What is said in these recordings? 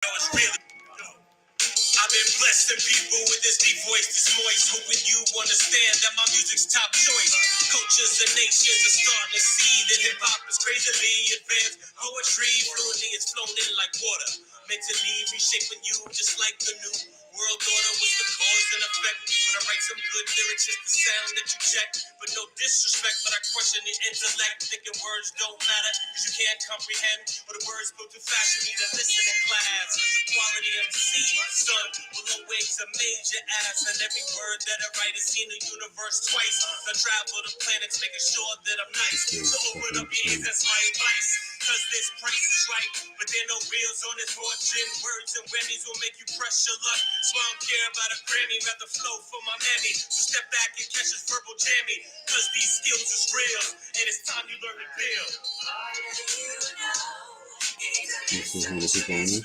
I've been blessing people with this deep voice, this moist, hoping you understand that my music's top choice. Cultures and nations are starting to see that hip hop is crazily advanced. Poetry fluently is flown in like water, mentally reshaping you just like the new world order was the cause and effect. When I write some good lyrics, it's the sound that you check. But no disrespect, but I question your intellect, thinking words don't matter because you can't comprehend. Or the words go too fast, you need a listening class. Cause the quality of the seed, son, will always amaze your ass. And every word that I write has seen the universe twice. I travel the planets, making sure that I'm nice. So open up your ears, that's my advice. Cause this price is right, but there are no reels on this fortune. Words and whammies will make you crush your luck. So I don't care about a Grammy, rather flow for my mammy. So step back and catch this verbal jammy. Cause these skills is real, and it's time you learn to build. This is how the people on there.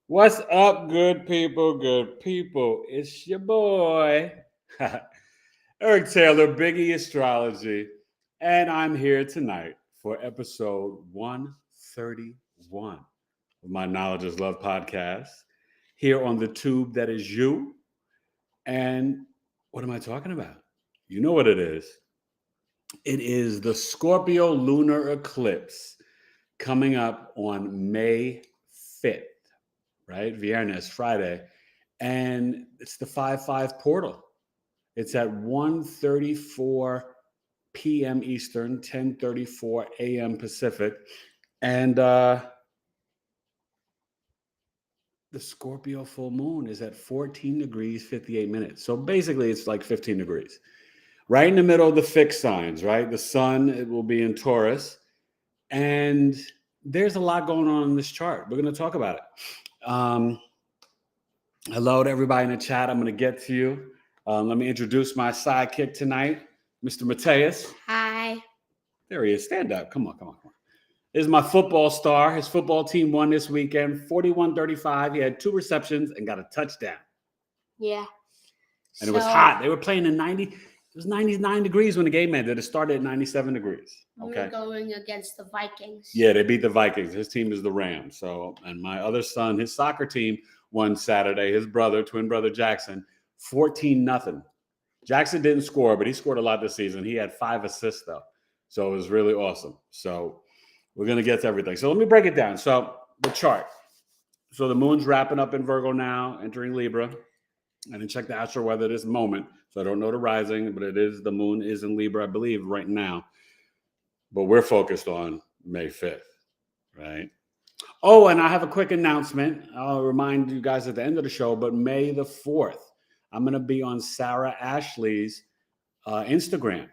What's up, good people? Good people. It's your boy, Eric Taylor, Bigeastrology, and I'm here tonight for episode 131 of my Knowledge is Love podcast here on the tube that is you. And what am I talking about? You know what it is. It is the Scorpio lunar eclipse coming up on May 5th. Right? Viernes, Friday. And it's the 5-5 portal. It's at 1:34 p.m. Eastern, 10:34 a.m. Pacific. And the Scorpio full moon is at 14 degrees, 58 minutes. So basically, it's like 15 degrees. Right in the middle of the fixed signs, right? The sun, it will be in Taurus. And there's a lot going on in this chart. We're going to talk about it. Hello to everybody in the chat. I'm going to get to you. Let me introduce my sidekick tonight, Mr. Mateus. Hi. There he is. Stand up. Come on. This is my football star. His football team won this weekend, 41-35. He had 2 receptions and got a touchdown. Yeah. And it was hot. They were playing in 90. It was 99 degrees when the game ended. It started at 97 degrees. Okay. We were going against the Vikings. Yeah, they beat the Vikings. His team is the Rams. So, and my other son, his soccer team won Saturday. His brother, twin brother Jackson, 14-0. Jackson didn't score, but he scored a lot this season. He had 5 assists, though. So it was really awesome. So we're going to get to everything. So let me break it down. So the chart. So the moon's wrapping up in Virgo now, entering Libra. I didn't check the astro weather this moment, so I don't know the rising, but the moon is in Libra, I believe, right now. But we're focused on May 5th, right? Oh, and I have a quick announcement. I'll remind you guys at the end of the show, but May the 4th, I'm going to be on Sarah Ashley's Instagram,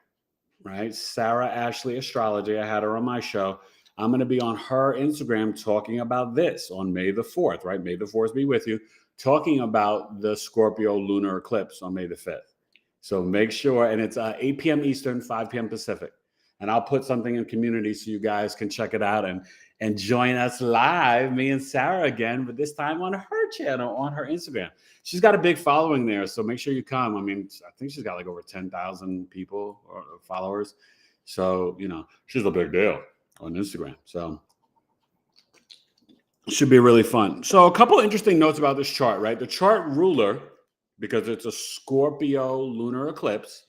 right? Sarah Ashley Astrology. I had her on my show. I'm going to be on her Instagram talking about this on May the 4th, right? May the 4th be with you, talking about the Scorpio lunar eclipse on May the 5th. So make sure, and it's 8 p.m. Eastern, 5 p.m. Pacific. And I'll put something in community so you guys can check it out and join us live, me and Sarah again, but this time on her channel, on her Instagram. She's got a big following there, so make sure you come. I mean, I think she's got like over 10,000 people or followers. So, she's a big deal on Instagram. So it should be really fun. So a couple interesting notes about this chart, right? The chart ruler, because it's a Scorpio lunar eclipse,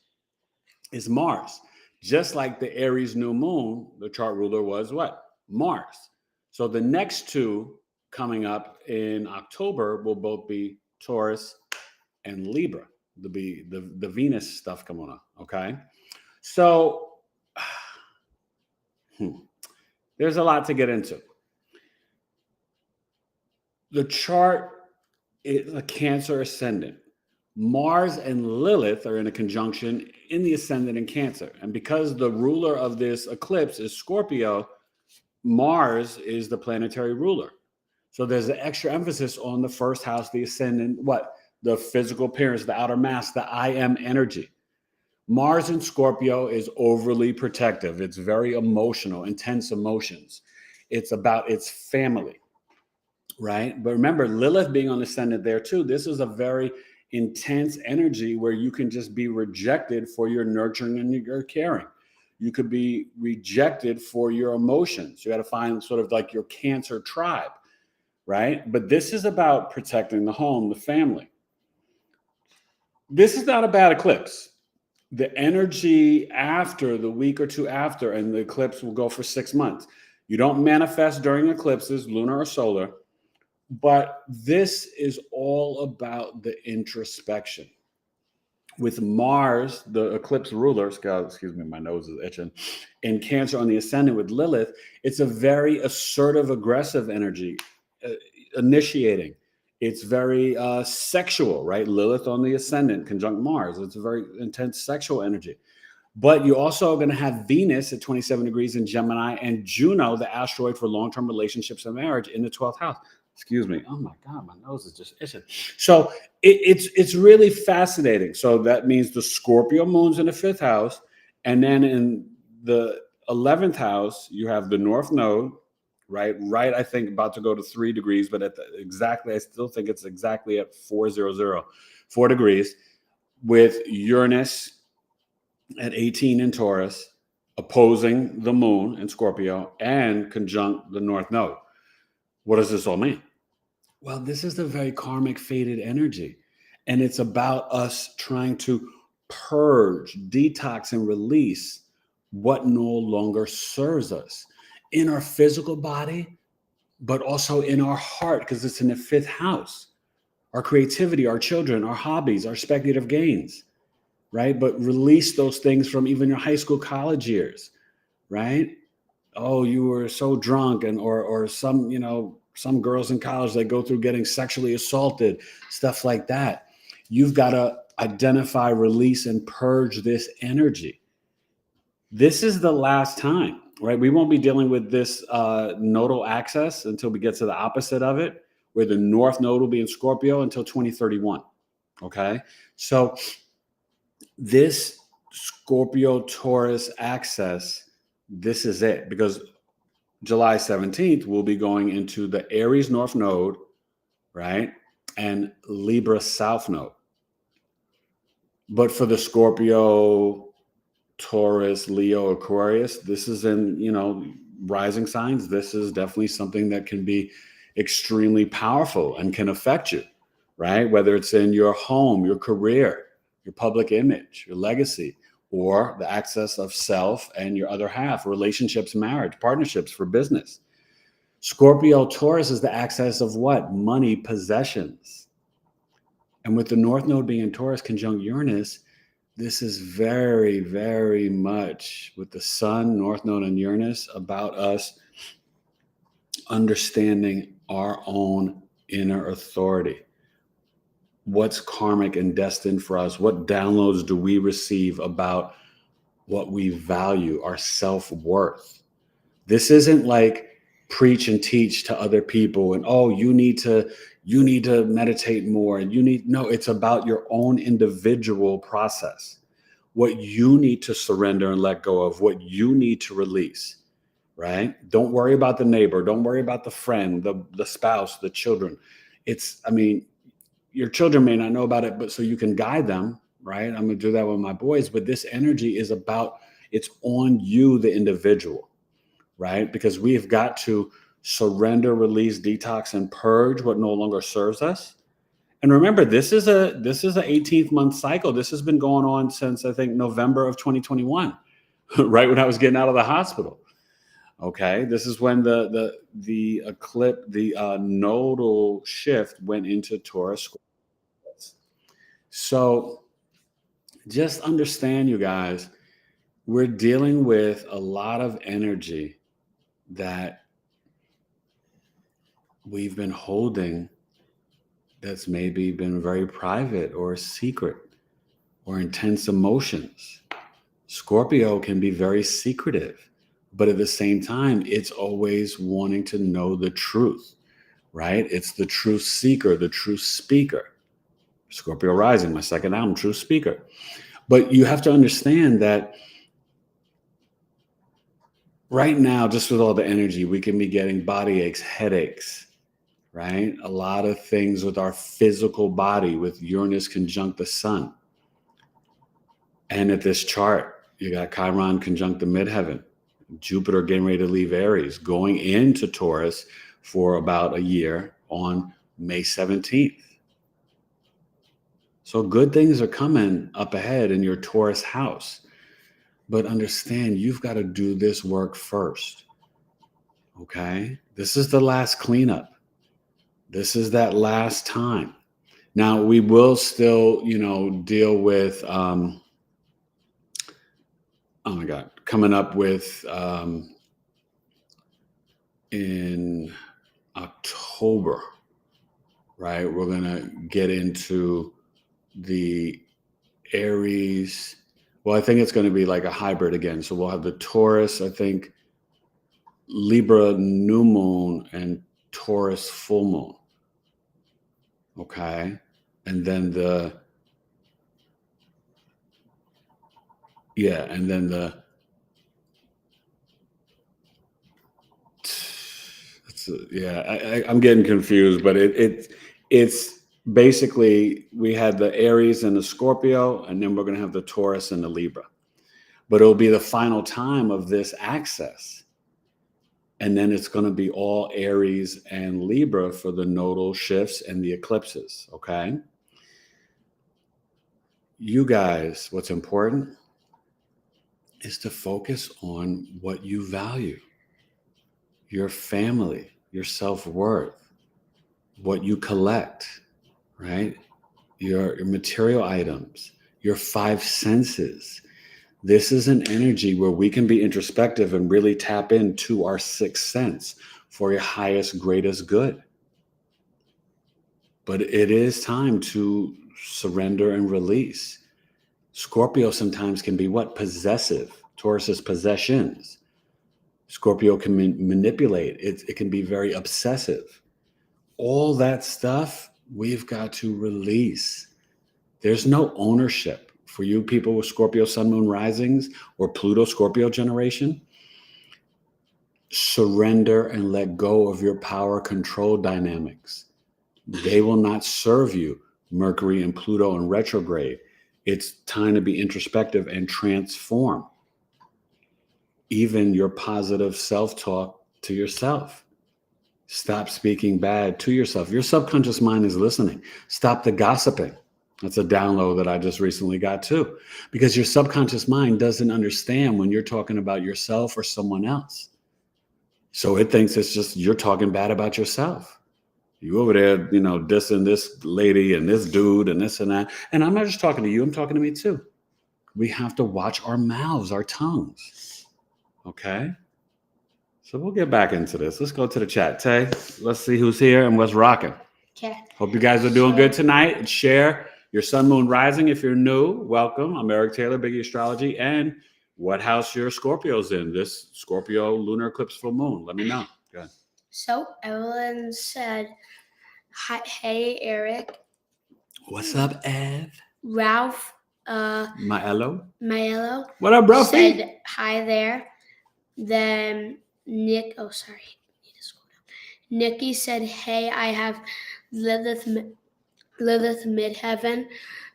is Mars. Just like the Aries new moon, the chart ruler was what? Mars. So the next 2 coming up in October will both be Taurus and Libra. There'll be the Venus stuff coming up, okay? So there's a lot to get into. The chart is a Cancer ascendant. Mars and Lilith are in a conjunction in the ascendant in Cancer. And because the ruler of this eclipse is Scorpio, Mars is the planetary ruler. So there's an extra emphasis on the first house, the ascendant, the physical appearance, the outer mask, the I am energy. Mars in Scorpio is overly protective. It's very emotional, intense emotions. It's about its family, right? But remember, Lilith being on ascendant there too, this is a very intense energy where you can just be rejected for your nurturing and your caring. You could be rejected for your emotions. You got to find sort of like your Cancer tribe, right? But this is about protecting the home, the family. This is not a bad eclipse. The energy after the week or two after, and the eclipse will go for 6 months. You don't manifest during eclipses, lunar or solar, but this is all about the introspection. With Mars, the eclipse ruler, excuse me, my nose is itching, in Cancer on the ascendant with Lilith, it's a very assertive, aggressive energy, initiating. It's very sexual, right? Lilith on the ascendant conjunct Mars. It's a very intense sexual energy. But you also are going to have Venus at 27 degrees in Gemini and Juno, the asteroid for long-term relationships and marriage, in the 12th house. Excuse me. Oh my God, my nose is just itching. So it's really fascinating. So that means the Scorpio moon's in the 5th house. And then in the 11th house, you have the North Node, right? I think about to go to 3 degrees, but I still think it's exactly at 4 degrees, with Uranus at 18 in Taurus, opposing the moon in Scorpio and conjunct the North Node. What does this all mean? Well, this is the very karmic fated energy. And it's about us trying to purge, detox, and release what no longer serves us in our physical body, but also in our heart, because it's in the 5th house. Our creativity, our children, our hobbies, our speculative gains, right? But release those things from even your high school, college years, right? Oh, you were so drunk, and or some girls in college, they go through getting sexually assaulted, stuff like that. You've got to identify, release, and purge this energy. This is the last time, right? We won't be dealing with this nodal axis until we get to the opposite of it, where the North Node will be in Scorpio until 2031. Okay. So this Scorpio Taurus axis, this is it, because July 17th, we'll be going into the Aries North Node, right? And Libra South Node. But for the Scorpio, Taurus, Leo, Aquarius, this is in, rising signs. This is definitely something that can be extremely powerful and can affect you, right? Whether it's in your home, your career, your public image, your legacy, or the access of self and your other half, relationships, marriage, partnerships for business. Scorpio Taurus is the access of what? Money, possessions. And with the North Node being in Taurus conjunct Uranus, this is very, very much with the Sun, North Node, and Uranus about us understanding our own inner authority. What's karmic and destined for us? What downloads do we receive about what we value, our self-worth? This isn't like preach and teach to other people and, oh, you need to meditate more. And no, it's about your own individual process. What you need to surrender and let go of, what you need to release, right? Don't worry about the neighbor. Don't worry about the friend, the spouse, the children. Your children may not know about it, but so you can guide them, right? I'm going to do that with my boys, but this energy is it's on you, the individual, right? Because we've got to surrender, release, detox, and purge what no longer serves us. And remember, this is a 18th month cycle. This has been going on since, I think, November of 2021, right when I was getting out of the hospital. Okay, this is when the eclipse, the nodal shift went into Taurus. So just understand, you guys, we're dealing with a lot of energy that we've been holding that's maybe been very private or secret or intense emotions. Scorpio can be very secretive, but at the same time, it's always wanting to know the truth, right? It's the truth seeker, the truth speaker. Scorpio rising, my second album, Truth Speaker. But you have to understand that right now, just with all the energy, we can be getting body aches, headaches, right? A lot of things with our physical body, with Uranus conjunct the sun. And at this chart, you got Chiron conjunct the midheaven, Jupiter getting ready to leave Aries, going into Taurus for about a year on May 17th. So good things are coming up ahead in your Taurus house. But understand, you've got to do this work first. Okay? This is the last cleanup. This is that last time. Now, we will still, deal with, oh my God, coming up with in October, right? We're going to get into the Aries. Well, I think it's going to be like a hybrid again. So we'll have the Taurus, I think, Libra new moon and Taurus full moon. Okay. And then I'm getting confused, but it's basically we had the Aries and the Scorpio, and then we're going to have the Taurus and the Libra. But it'll be the final time of this axis. And then it's going to be all Aries and Libra for the nodal shifts and the eclipses, okay? You guys, what's important is to focus on what you value. Your family, your self-worth, what you collect, right? Your material items, your five senses. This is an energy where we can be introspective and really tap into our sixth sense for your highest, greatest good. But it is time to surrender and release. Scorpio sometimes can be what? Possessive. Taurus is possessions. Scorpio can manipulate. It can be very obsessive. All that stuff we've got to release. There's no ownership. For you people with Scorpio Sun Moon risings or Pluto Scorpio generation, surrender and let go of your power control dynamics. They will not serve you. Mercury and Pluto in retrograde. It's time to be introspective and transform. Even your positive self-talk to yourself. Stop speaking bad to yourself. Your subconscious mind is listening. Stop the gossiping. That's a download that I just recently got too. Because your subconscious mind doesn't understand when you're talking about yourself or someone else. So it thinks it's just you're talking bad about yourself. You over there, dissing this lady and this dude and this and that. And I'm not just talking to you, I'm talking to me too. We have to watch our mouths, our tongues. Okay? So we'll get back into this. Let's go to the chat. Tay, let's see who's here and what's rocking. Okay. Hope you guys are doing good tonight. And share your sun, moon, rising. If you're new, welcome. I'm Eric Taylor, bigeastrology, and what house your Scorpio's in. This Scorpio lunar eclipse full moon. Let me know. Go ahead. So Evelyn said, "Hi, hey Eric." What's up, Ev? Ralph. Maello. What up, bro? Said hi there. Then Nick. Oh, sorry. Nikki said, "Hey, I have Lilith midheaven,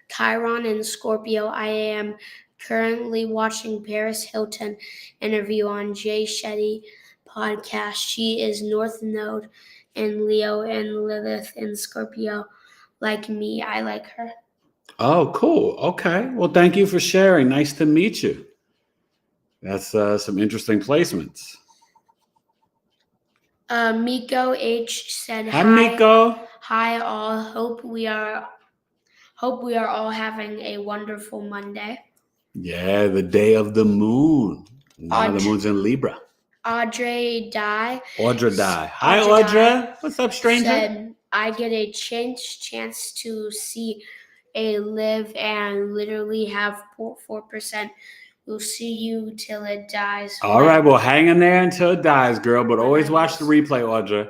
Chiron, and Scorpio. I am currently watching Paris Hilton interview on Jay Shetty podcast. She is North Node and Leo and Lilith and Scorpio. Like me, I like her." Oh, cool. Okay. Well, thank you for sharing. Nice to meet you. That's some interesting placements. Miko H said, Hi, Miko. Hi all. Hope we are all having a wonderful Monday. Yeah, the day of the moon. Now the moon's in Libra. Audrey Dye. Hi, Audrey. What's up, stranger? Said, I get a chance to see a live and literally have 4%. We'll see you till it dies. All right, well, hang in there until it dies, girl. But always watch the replay, Audrey.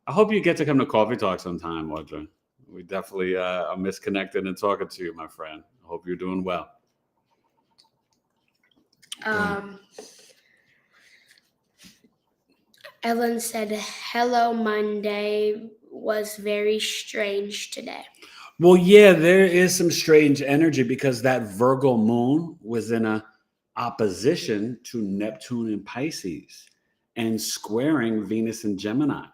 I hope you get to come to Coffee Talk sometime, Audrey. We definitely are misconnected and talking to you, my friend. I hope you're doing well. Ellen said, hello, Monday. was very strange today. Well, yeah, there is some strange energy because that Virgo moon was in a opposition to Neptune and Pisces and squaring Venus and Gemini.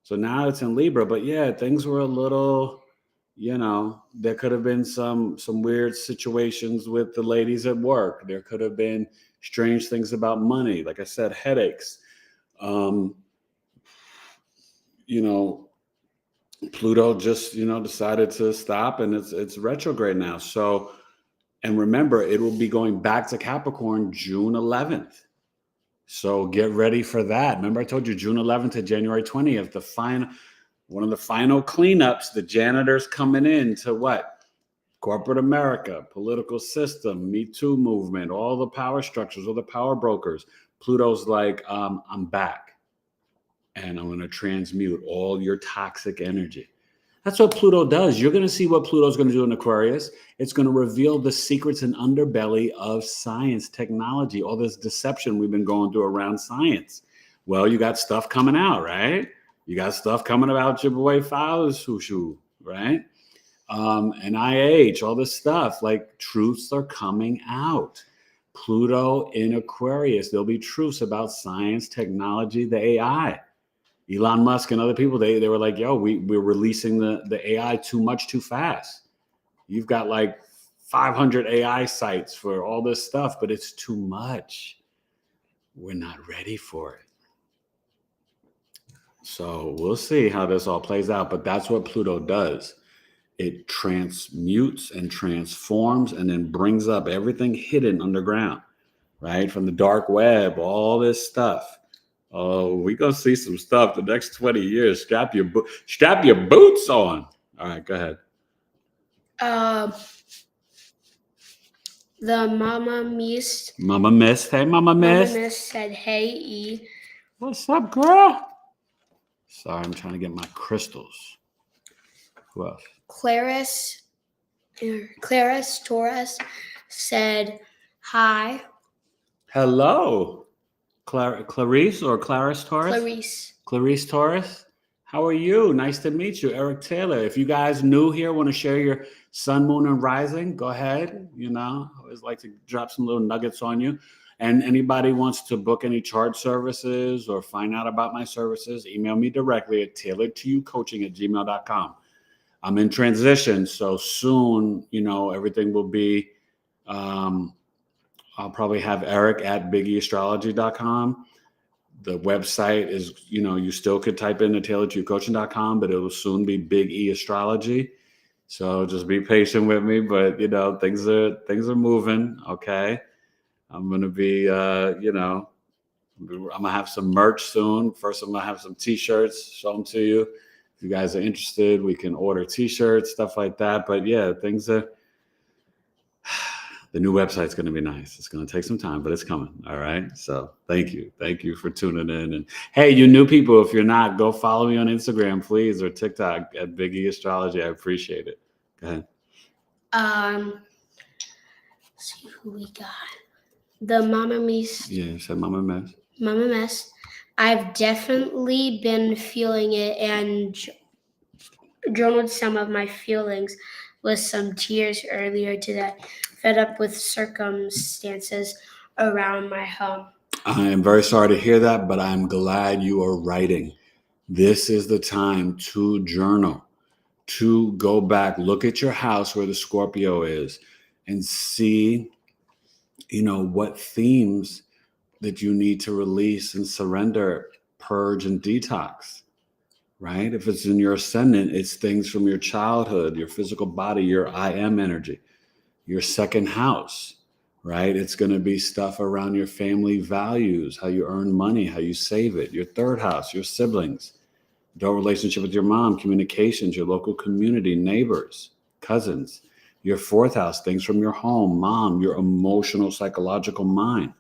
So now it's in Libra, but yeah, things were a little, there could have been some weird situations with the ladies at work. There could have been strange things about money. Like I said, headaches. Pluto just, decided to stop, and it's retrograde now. So, and remember, it will be going back to Capricorn June 11th. So get ready for that. Remember, I told you June 11th to January 20th, one of the final cleanups, the janitors coming in to what? Corporate America, political system, Me Too movement, all the power structures, all the power brokers. Pluto's like, I'm back. And I'm going to transmute all your toxic energy. That's what Pluto does. You're going to see what Pluto's going to do in Aquarius. It's going to reveal the secrets and underbelly of science, technology, all this deception we've been going through around science. Well, you got stuff coming out, right? You got stuff coming about your boy Fowler's Hushu, right? NIH, all this stuff, like truths are coming out. Pluto in Aquarius, there'll be truths about science, technology, the AI. Elon Musk and other people, they were like, yo, we're releasing the AI too much too fast. You've got like 500 AI sites for all this stuff, but it's too much. We're not ready for it. So we'll see how this all plays out, but that's what Pluto does. It transmutes and transforms and then brings up everything hidden underground, right? From the dark web, all this stuff. Oh, we're going to see some stuff the next 20 years. Strap your boots on. All right, go ahead. The Mama Mist. Mama Mist. Hey, Mama Mist. Mama Mist said, hey, E. What's up, girl? Sorry, I'm trying to get my crystals. Who else? Clarice Torres said, hi. Hello. Clarice or Clarice Torres? Clarice Torres. How are you? Nice to meet you. Eric Taylor. If you guys new here, want to share your sun, moon, and rising, go ahead. I always like to drop some little nuggets on you. And anybody wants to book any chart services or find out about my services, email me directly at tailoredtoyoucoaching@gmail.com. I'm in transition, so soon, everything will be I'll probably have Eric at bigeastrology.com. The website is, you still could type in the tailoredtoyoucoaching.com, but it will soon be Big E Astrology. So just be patient with me, but things are moving. Okay. I'm going to be, I'm going to have some merch soon. First, I'm going to have some t-shirts, show them to you. If you guys are interested, we can order t-shirts, stuff like that. But yeah, the new website's going to be nice. It's going to take some time, but it's coming. All right. So thank you. Thank you for tuning in. And hey, you new people, if you're not, go follow me on Instagram, please, or TikTok at Big E Astrology. I appreciate it. Go ahead. Let's see who we got. The Mama Mist. Yeah, you said Mama Mess. Mama Mess. I've definitely been feeling it and journaled some of my feelings with some tears earlier today. Fed up with circumstances around my home. I am very sorry to hear that, but I'm glad you are writing. This is the time to journal, to go back, look at your house where the Scorpio is, and see, what themes that you need to release and surrender, purge and detox, right? If it's in your ascendant, it's things from your childhood, your physical body, your I am energy, your second house, right? It's going to be stuff around your family values, how you earn money, how you save it, your third house, your siblings, your relationship with your mom, communications, your local community, neighbors, cousins, your fourth house, things from your home, mom, your emotional, psychological mind,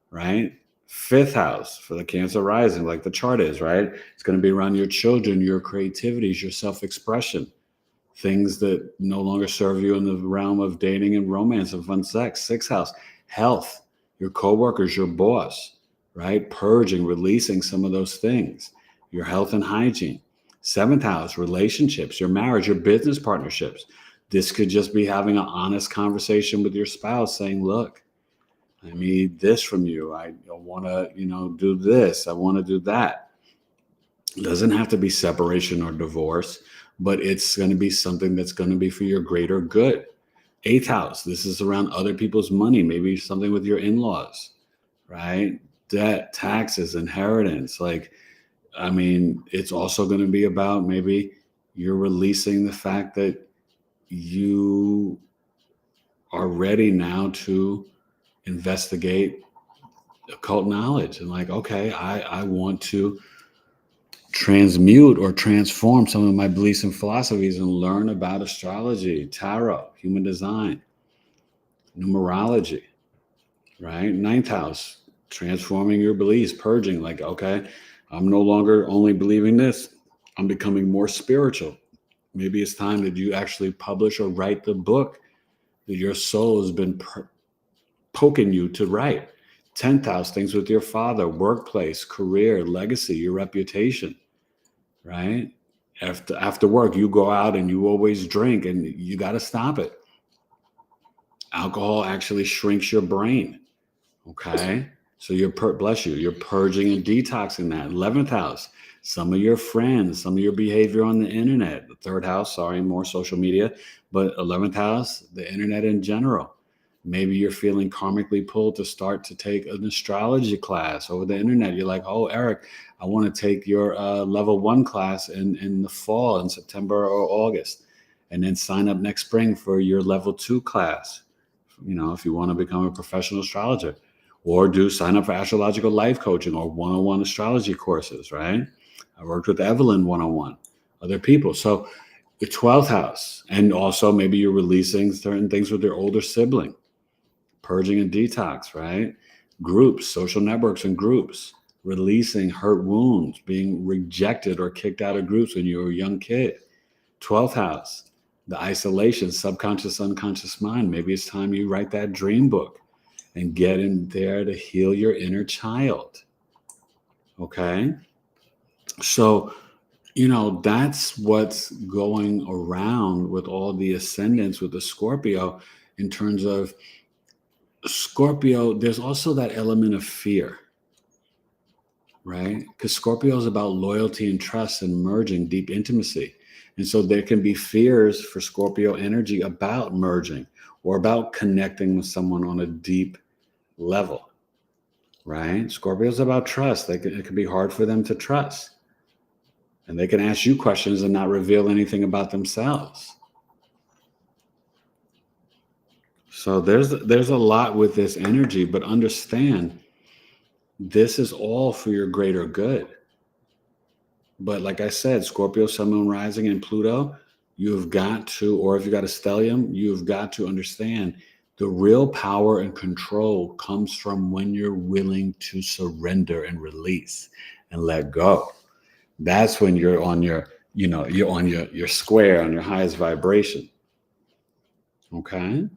right? Fifth house for the Cancer rising, like the chart is, right? It's going to be around your children, your creativities, your self-expression, things that no longer serve you in the realm of dating and romance and fun sex. Sixth house, health, your coworkers, your boss, right? Purging, releasing some of those things, your health and hygiene. 7th house, relationships, your marriage, your business partnerships. This could just be having an honest conversation with your spouse saying, look, I need this from you. I want to, do this. I want to do that. It doesn't have to be separation or divorce, but it's going to be something that's going to be for your greater good. 8th house, this is around other people's money, maybe something with your in-laws, right? Debt, taxes, inheritance. It's also going to be about maybe you're releasing the fact that you are ready now to investigate occult knowledge and okay, I want to transmute or transform some of my beliefs and philosophies and learn about astrology, tarot, human design, numerology, right? 9th house, transforming your beliefs, purging, okay, I'm no longer only believing this. I'm becoming more spiritual. Maybe it's time that you actually publish or write the book that your soul has been poking you to write. 10th house, things with your father, workplace, career, legacy, your reputation, right? After work, you go out and you always drink and you got to stop it. Alcohol actually shrinks your brain, okay? So you're purging and detoxing that. 11th house, some of your friends, some of your behavior on the internet. The 3rd house, more social media, but 11th house, the internet in general. Maybe you're feeling karmically pulled to start to take an astrology class over the internet. You're like, oh, Eric, I want to take your level 1 class in the fall, in September or August, and then sign up next spring for your level 2 class, if you want to become a professional astrologer. Or sign up for astrological life coaching or one-on-one astrology courses, right? I worked with Evelyn one-on-one, other people. So the 12th house, and also maybe you're releasing certain things with your older sibling, purging and detox, right? Groups, social networks and groups, releasing hurt wounds, being rejected or kicked out of groups when you were a young kid. 12th house, the isolation, subconscious, unconscious mind. Maybe it's time you write that dream book and get in there to heal your inner child. Okay? So, that's what's going around with all the ascendants with the Scorpio. In terms of Scorpio, there's also that element of fear, right? Because Scorpio is about loyalty and trust and merging, deep intimacy. And so there can be fears for Scorpio energy about merging or about connecting with someone on a deep level, right? Scorpio is about trust. It can be hard for them to trust. And they can ask you questions and not reveal anything about themselves. So there's a lot with this energy, but understand this is all for your greater good. But like I said, Scorpio, Sun, Moon, Rising, and Pluto, you've got to, or if you got a stellium, you've got to understand the real power and control comes from when you're willing to surrender and release and let go. That's when you're on your, you're on your square, on your highest vibration. Okay?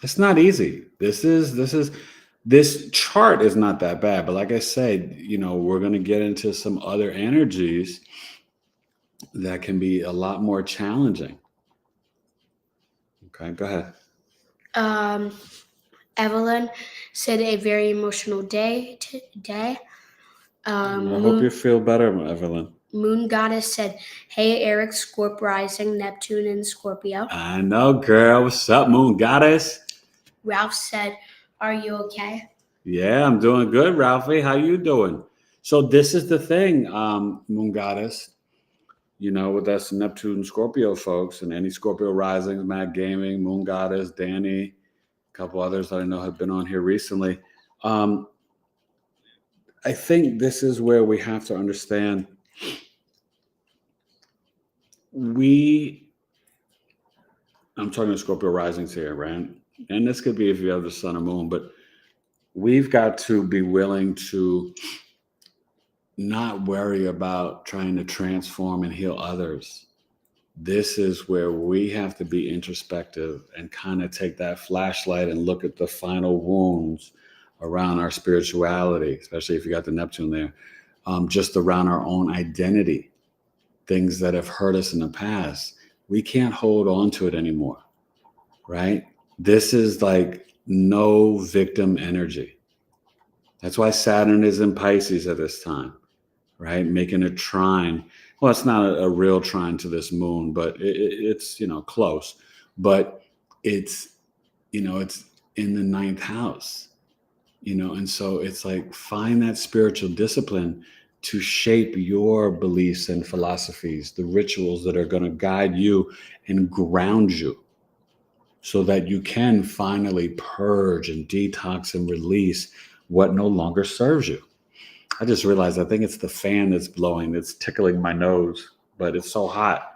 It's not easy. This chart is not that bad, but like I said, we're going to get into some other energies that can be a lot more challenging. Okay, go ahead. Evelyn said a very emotional day today. I hope you feel better, Evelyn. Moon Goddess said, hey, Eric, Scorp rising, Neptune in Scorpio. I know, girl. What's up, Moon Goddess? Ralph said, are you okay? Yeah, I'm doing good, Ralphie. How you doing? So this is the thing, Moon Goddess. With us Neptune Scorpio folks and any Scorpio risings, Matt Gaming, Moon Goddess, Danny, a couple others that I know have been on here recently. I think this is where we have to understand I'm talking to Scorpio risings here, right? And this could be if you have the sun or moon, but we've got to be willing to not worry about trying to transform and heal others. This is where we have to be introspective and kind of take that flashlight and look at the final wounds around our spirituality, especially if you got the Neptune there, just around our own identity. things that have hurt us in the past. We can't hold on to it anymore, right? This is like no victim energy. That's why Saturn is in Pisces at this time, right? Making a trine. Well, it's not a real trine to this moon, but it's, close. But it's, it's in the ninth house, and so it's like find that spiritual discipline to shape your beliefs and philosophies, the rituals that are going to guide you and ground you so that you can finally purge and detox and release what no longer serves you. I just realized I think it's the fan that's blowing. It's tickling my nose, but it's so hot.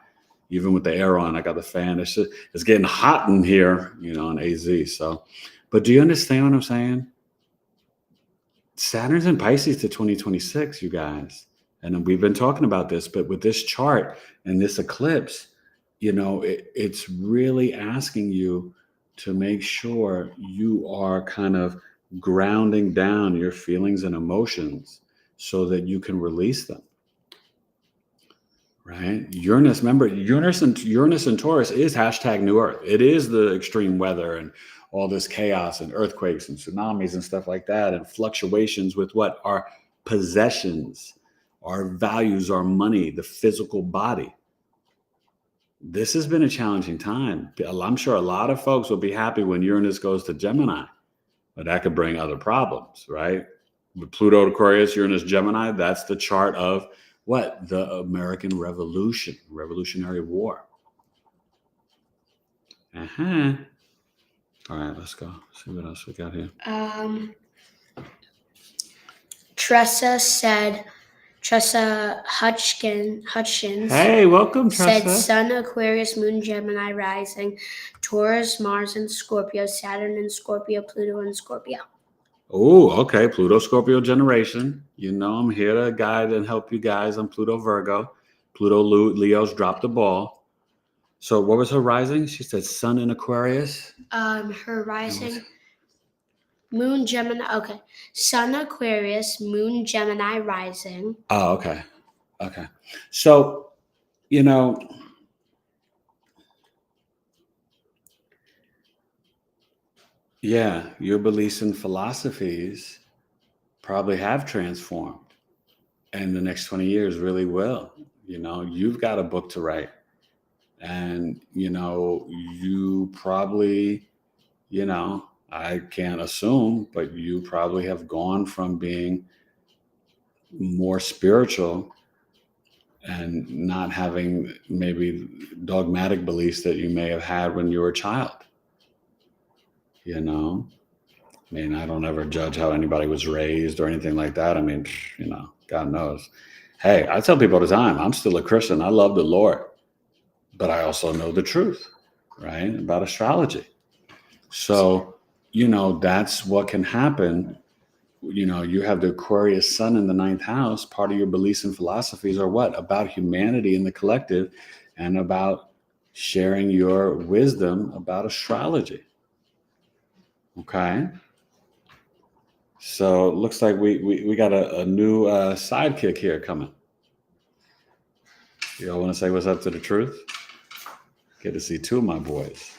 Even with the air on, I got the fan. It's getting hot in here, in AZ. So, but do you understand what I'm saying? Saturn's in Pisces to 2026, you guys. And we've been talking about this, but with this chart and this eclipse, it's really asking you to make sure you are kind of grounding down your feelings and emotions so that you can release them. Right? Uranus, remember, Uranus and Taurus is hashtag New Earth. It is the extreme weather and all this chaos and earthquakes and tsunamis and stuff like that, and fluctuations with what? Our possessions, our values, our money, the physical body. This has been a challenging time. I'm sure a lot of folks will be happy when Uranus goes to Gemini, but that could bring other problems, right? With Pluto, Aquarius, Uranus, Gemini, that's the chart of what? The American Revolution, Revolutionary War. All right, let's go. See what else we got here. Tressa Hutchins. Hey, welcome, Tressa. Said Sun, Aquarius, Moon, Gemini, rising, Taurus, Mars, and Scorpio, Saturn, and Scorpio, Pluto, and Scorpio. Oh, okay. Pluto, Scorpio generation. I'm here to guide and help you guys. I'm Pluto, Virgo. Pluto, Leo's dropped the ball. So what was her rising? She said Sun in Aquarius. Her rising, Moon, Gemini. Okay. Sun, Aquarius, Moon, Gemini, rising. Oh, okay. Okay. So, yeah, your beliefs and philosophies probably have transformed, and the next 20 years really will. You've got a book to write, and you probably, I can't assume, but you probably have gone from being more spiritual and not having maybe dogmatic beliefs that you may have had when you were a child. I don't ever judge how anybody was raised or anything like that. God knows. Hey, I tell people all the time, I'm still a Christian. I love the Lord, but I also know the truth, right? About astrology. So, that's what can happen. You have the Aquarius sun in the ninth house. Part of your beliefs and philosophies are what? About humanity in the collective and about sharing your wisdom about astrology. Okay. So it looks like we got a new sidekick here coming. Y'all want to say what's up to the truth? Get to see two of my boys.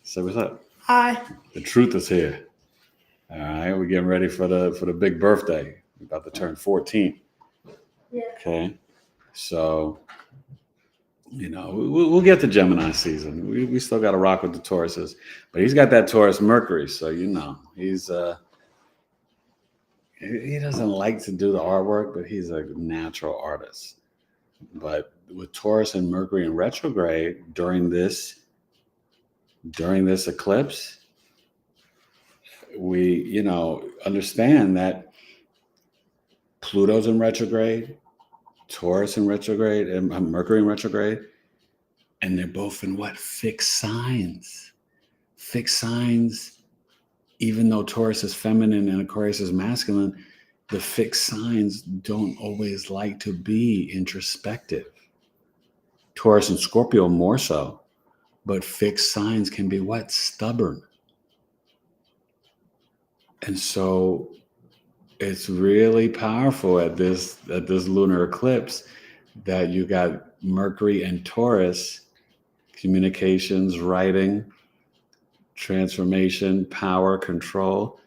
Say what's up. Hi. The truth is here. All right, we're getting ready for the big birthday. We're about to turn 14. Yeah. Okay. So, we'll get to Gemini season. We still got to rock with the Tauruses, but he's got that Taurus Mercury, so he's he doesn't like to do the artwork, but he's a natural artist. But with Taurus and Mercury in retrograde during this eclipse, we understand that Pluto's in retrograde, Taurus in retrograde, and Mercury in retrograde, and they're both in what? Fixed signs. Fixed signs, even though Taurus is feminine and Aquarius is masculine, the fixed signs don't always like to be introspective. Taurus and Scorpio more so, but fixed signs can be what? Stubborn. And so it's really powerful at this lunar eclipse that you got Mercury and Taurus, communications, writing, transformation, power, control,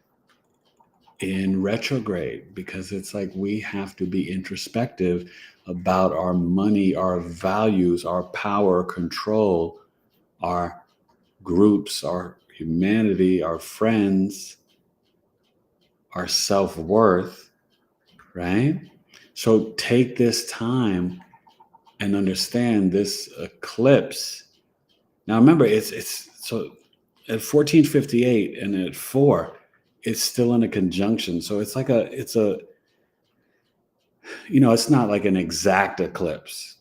in retrograde, because it's like we have to be introspective about our money, our values, our power, control, our groups, our humanity, our friends, our self-worth, right? So take this time and understand this eclipse. Now remember, it's so at 1458 and at 4, it's still in a conjunction. So it's like it's not like an exact eclipse.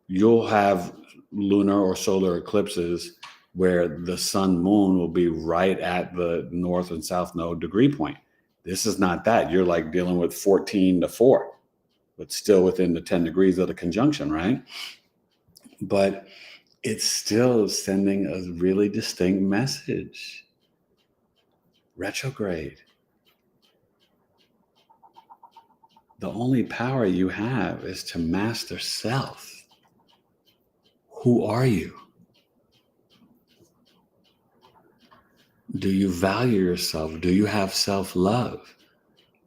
You'll have lunar or solar eclipses where the sun moon will be right at the north and south node degree point. This is not that. You're like dealing with 14 to 4, but still within the 10 degrees of the conjunction, right? But it's still sending a really distinct message. Retrograde. The only power you have is to master self. Who are you? Do you value yourself? Do you have self-love?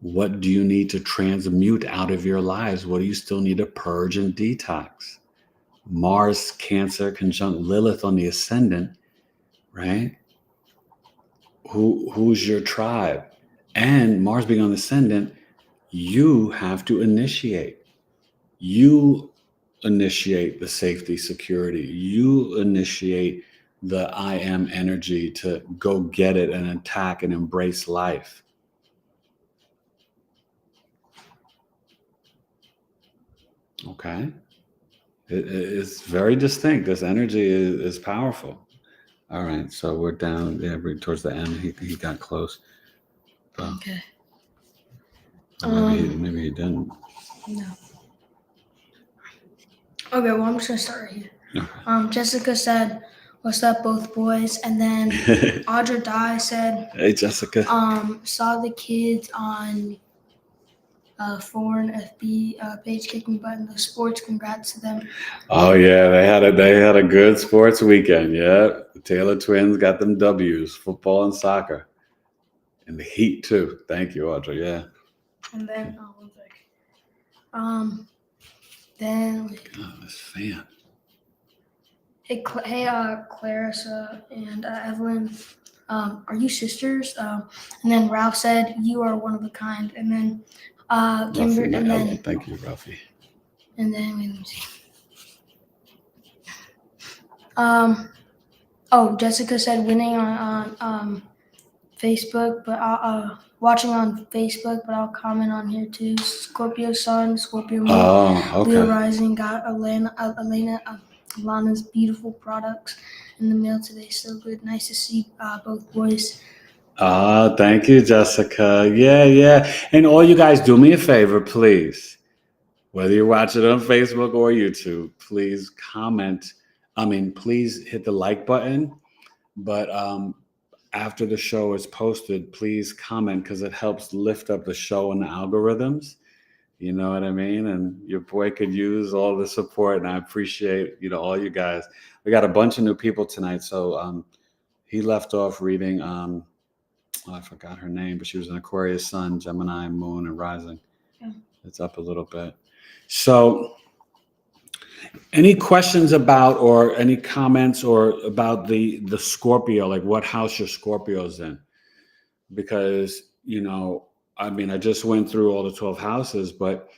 What do you need to transmute out of your lives? What do you still need to purge and detox? Mars, Cancer, conjunct Lilith on the ascendant, right? Who's your tribe? And Mars being on the ascendant, you have to initiate. You initiate the safety, security. You initiate the I am energy to go get it and attack and embrace life. Okay. It's very distinct. This energy is powerful. All right. So we're down there towards the end. He got close. Okay. Maybe he didn't. No. Okay, well, I'm just going to start right here. Okay. Jessica said, "What's up, both boys?" And then Audra Dye said, Hey, Jessica. saw the kids on foreign FB page kicking butt in the sports. Congrats to them. Oh yeah, they had a good sports weekend. Yeah, the Taylor twins got them W's, football and soccer, and the Heat too. Thank you, Audra. Yeah. And then then God, this fan. hey Clarissa and Evelyn, are you sisters? And then Ralph said, "You are one of a kind." And then Kimber, Ralphie, and then thank you, Ralphie. and then let me see. Jessica said winning on Facebook, but I'll watching on Facebook, but I'll comment on here too. Scorpio Sun, Scorpio Moon, Oh, Leo okay. Rising. Got Alana's beautiful products in the mail today. So good. Nice to see both boys. Thank you, Jessica. Yeah. And all you guys, do me a favor, please. Whether you're watching on Facebook or YouTube, please comment. Please hit the like button. But after the show is posted, please comment, because it helps lift up the show and the algorithms. You know what I mean? And your boy could use all the support, and I appreciate, all you guys. We got a bunch of new people tonight. So he left off reading, I forgot her name, but she was an Aquarius Sun, Gemini, Moon, and Rising. Yeah. It's up a little bit. So any questions about, or any comments or about the Scorpio, like what house your Scorpio's in? Because, I just went through all the 12 houses, but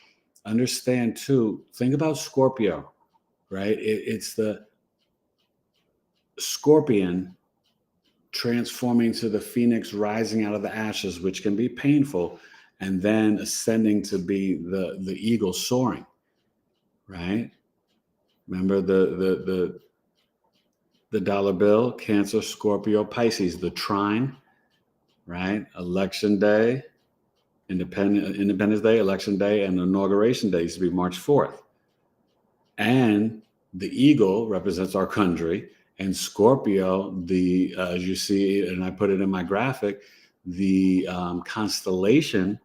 understand too, think about Scorpio, right? It's the scorpion transforming to the phoenix rising out of the ashes, which can be painful, and then ascending to be the eagle soaring, right? Remember the dollar bill, Cancer, Scorpio, Pisces, the trine, right? Election day, Independence Day, Election Day, and Inauguration Day used to be March 4th. And the eagle represents our country, and Scorpio, as you see, and I put it in my graphic, the constellation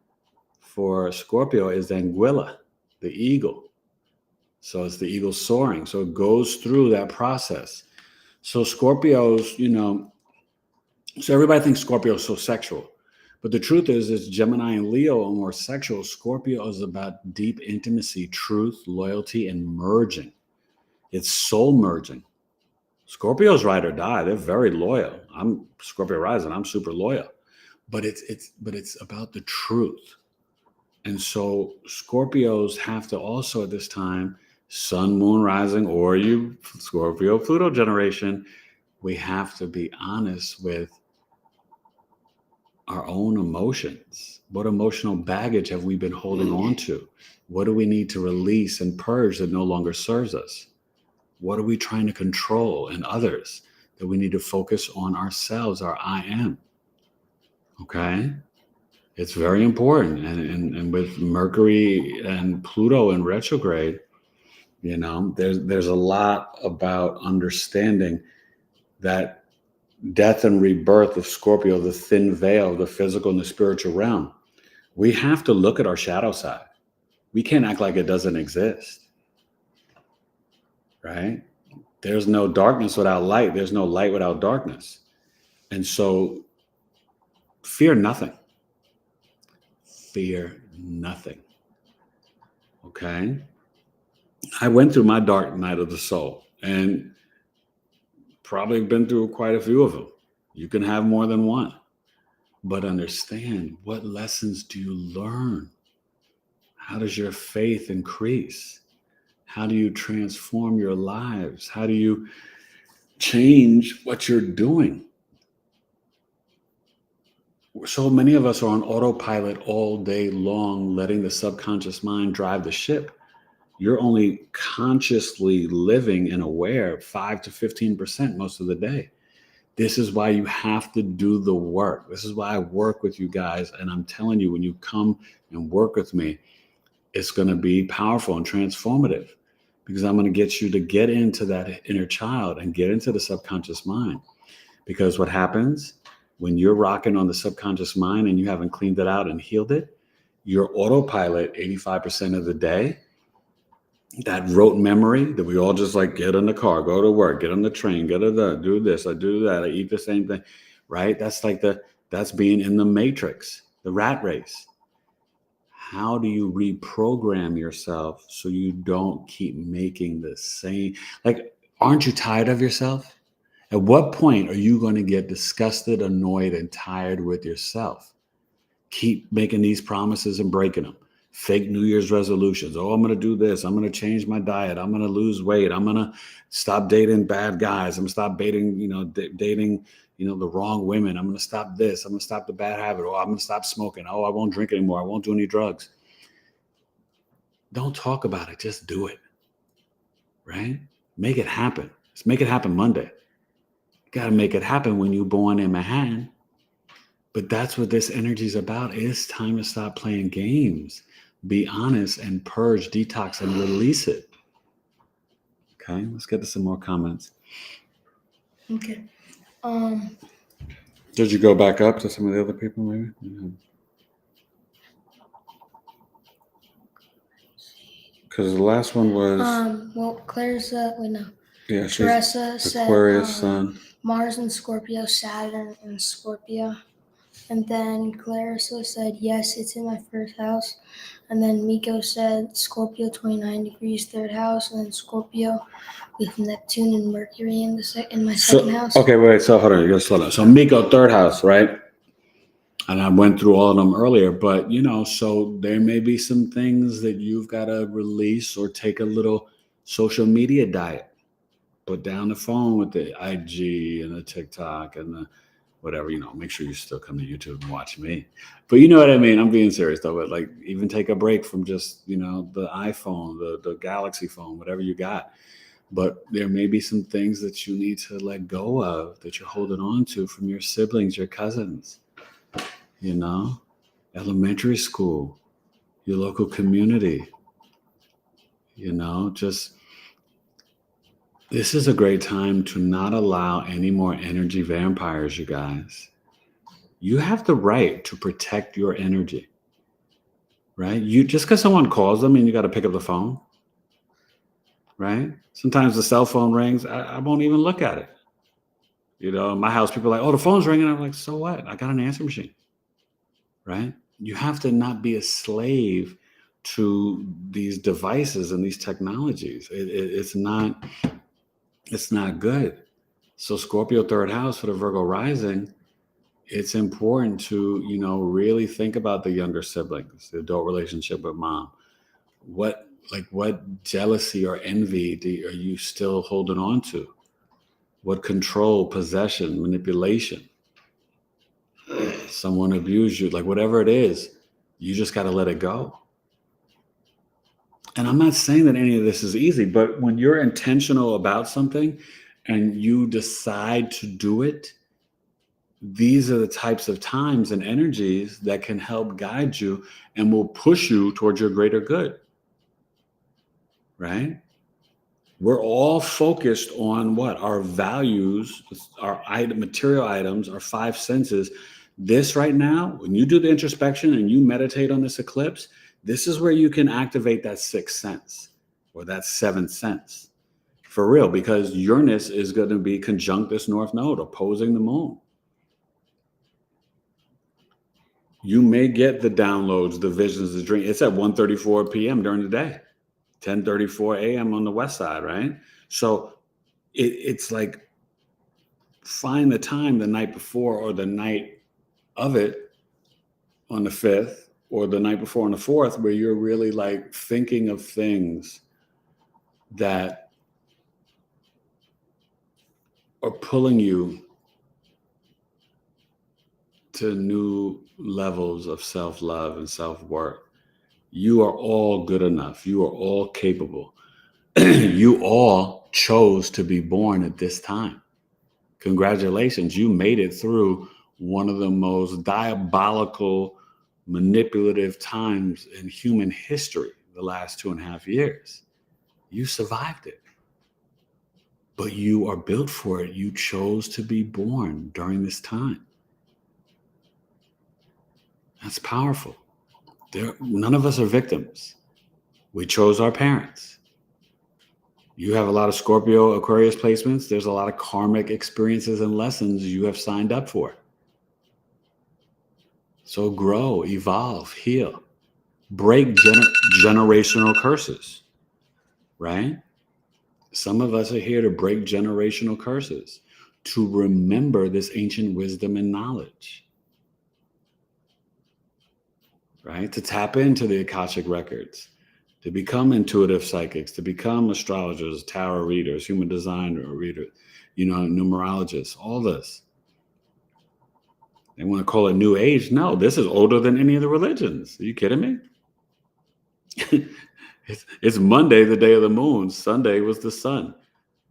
for Scorpio is Anguilla, the eagle. So it's the eagle soaring. So it goes through that process. So Scorpios, so everybody thinks Scorpio is so sexual. But the truth is Gemini and Leo are more sexual. Scorpio is about deep intimacy, truth, loyalty, and merging. It's soul merging. Scorpio's ride or die. They're very loyal. I'm Scorpio rising. I'm super loyal. But it's about the truth. And so Scorpios have to also at this time, sun, moon rising, or you Scorpio, Pluto generation, we have to be honest with our own emotions. What emotional baggage have we been holding on to? What do we need to release and purge that no longer serves us? What are we trying to control in others that we need to focus on ourselves, our I am? Okay? It's very important. And with Mercury and Pluto in retrograde, there's a lot about understanding that death and rebirth of Scorpio, the thin veil, the physical and the spiritual realm. We have to look at our shadow side. We can't act like it doesn't exist, right? There's no darkness without light. There's no light without darkness. And so fear nothing. Fear nothing. Okay? I went through my dark night of the soul and probably been through quite a few of them. You can have more than one. But understand, what lessons do you learn? How does your faith increase? How do you transform your lives? How do you change what you're doing? So many of us are on autopilot all day long, letting the subconscious mind drive the ship. You're only consciously living and aware 5 to 15% most of the day. This is why you have to do the work. This is why I work with you guys. And I'm telling you, when you come and work with me, it's going to be powerful and transformative because I'm going to get you to get into that inner child and get into the subconscious mind. Because what happens when you're rocking on the subconscious mind and you haven't cleaned it out and healed it, your autopilot 85% of the day, that rote memory that we all just like get in the car, go to work, get on the train, get to the, do this, I do that, I eat the same thing, right? That's being in the matrix, the rat race. How do you reprogram yourself so you don't keep making the same, aren't you tired of yourself? At what point are you going to get disgusted, annoyed, and tired with yourself? Keep making these promises and breaking them. Fake New Year's resolutions. Oh, I'm going to do this. I'm going to change my diet. I'm going to lose weight. I'm going to stop dating bad guys. I'm going to stop dating, dating, the wrong women. I'm going to stop this. I'm going to stop the bad habit. Oh, I'm going to stop smoking. Oh, I won't drink anymore. I won't do any drugs. Don't talk about it. Just do it. Right? Make it happen. Let's make it happen Monday. You got to make it happen when you're born in Manhattan. But that's what this energy is about. It's time to stop playing games. Be honest and purge, detox, and release it. Okay, let's get to some more comments. Okay. Did you go back up to some of the other people, maybe? Because the last one was... Clarissa, wait, no. Yeah, Teresa said Aquarius, Sun. Mars and Scorpio, Saturn and Scorpio. And then Clarissa said, yes, it's in my first house. And then Miko said, Scorpio, 29 degrees, third house. And then Scorpio with Neptune and Mercury in my second house. Okay, wait. So hold on. You got to slow down. So Miko, third house, right? And I went through all of them earlier. But, so there may be some things that you've got to release or take a little social media diet. Put down the phone with the IG and the TikTok and the whatever, make sure you still come to YouTube and watch me. But you know what I mean? I'm being serious though. But even take a break from just, the iPhone, the Galaxy phone, whatever you got. But there may be some things that you need to let go of that you're holding on to from your siblings, your cousins, elementary school, your local community, this is a great time to not allow any more energy vampires, you guys. You have the right to protect your energy. right? You just because someone calls them and you got to pick up the phone, right? Sometimes the cell phone rings, I won't even look at it. You know, in my house, people are like, oh, the phone's ringing. I'm like, so what? I got an answer machine, right? You have to not be a slave to these devices and these technologies. It's not good. So Scorpio third house for the Virgo rising, it's important to, you know, really think about the younger siblings, the adult relationship with mom. What jealousy or envy are you still holding on to? What control, possession, manipulation? Someone abused you, like whatever it is, you just got to let it go. And I'm not saying that any of this is easy, but when you're intentional about something and you decide to do it, these are the types of times and energies that can help guide you and will push you towards your greater good. Right? We're all focused on what? Our values, our material items, our five senses. This right now, when you do the introspection and you meditate on this eclipse, this is where you can activate that sixth sense or that seventh sense for real, because Uranus is going to be conjunct this north node, opposing the moon. You may get the downloads, the visions, the dream. It's at 1:34 p.m. during the day, 10:34 a.m. on the west side, right? So it's like find the time the night before or the night of it on the 5th or the night before on the 4th, where you're really like thinking of things that are pulling you to new levels of self-love and self-worth. You are all good enough. You are all capable. You all chose to be born at this time. Congratulations. You made it through one of the most diabolical, manipulative times in human history, the last 2.5 years. You survived it. But you are built for it. You chose to be born during this time. That's powerful. None of us are victims. We chose our parents. You have a lot of Scorpio, Aquarius placements. There's a lot of karmic experiences and lessons you have signed up for. So grow, evolve, heal, break generational curses, right? Some of us are here to break generational curses, to remember this ancient wisdom and knowledge, right? To tap into the Akashic records, to become intuitive psychics, to become astrologers, tarot readers, human design readers, numerologists, all this. They want to call it New Age. No, this is older than any of the religions. Are you kidding me? It's Monday, the day of the moon. Sunday was the sun.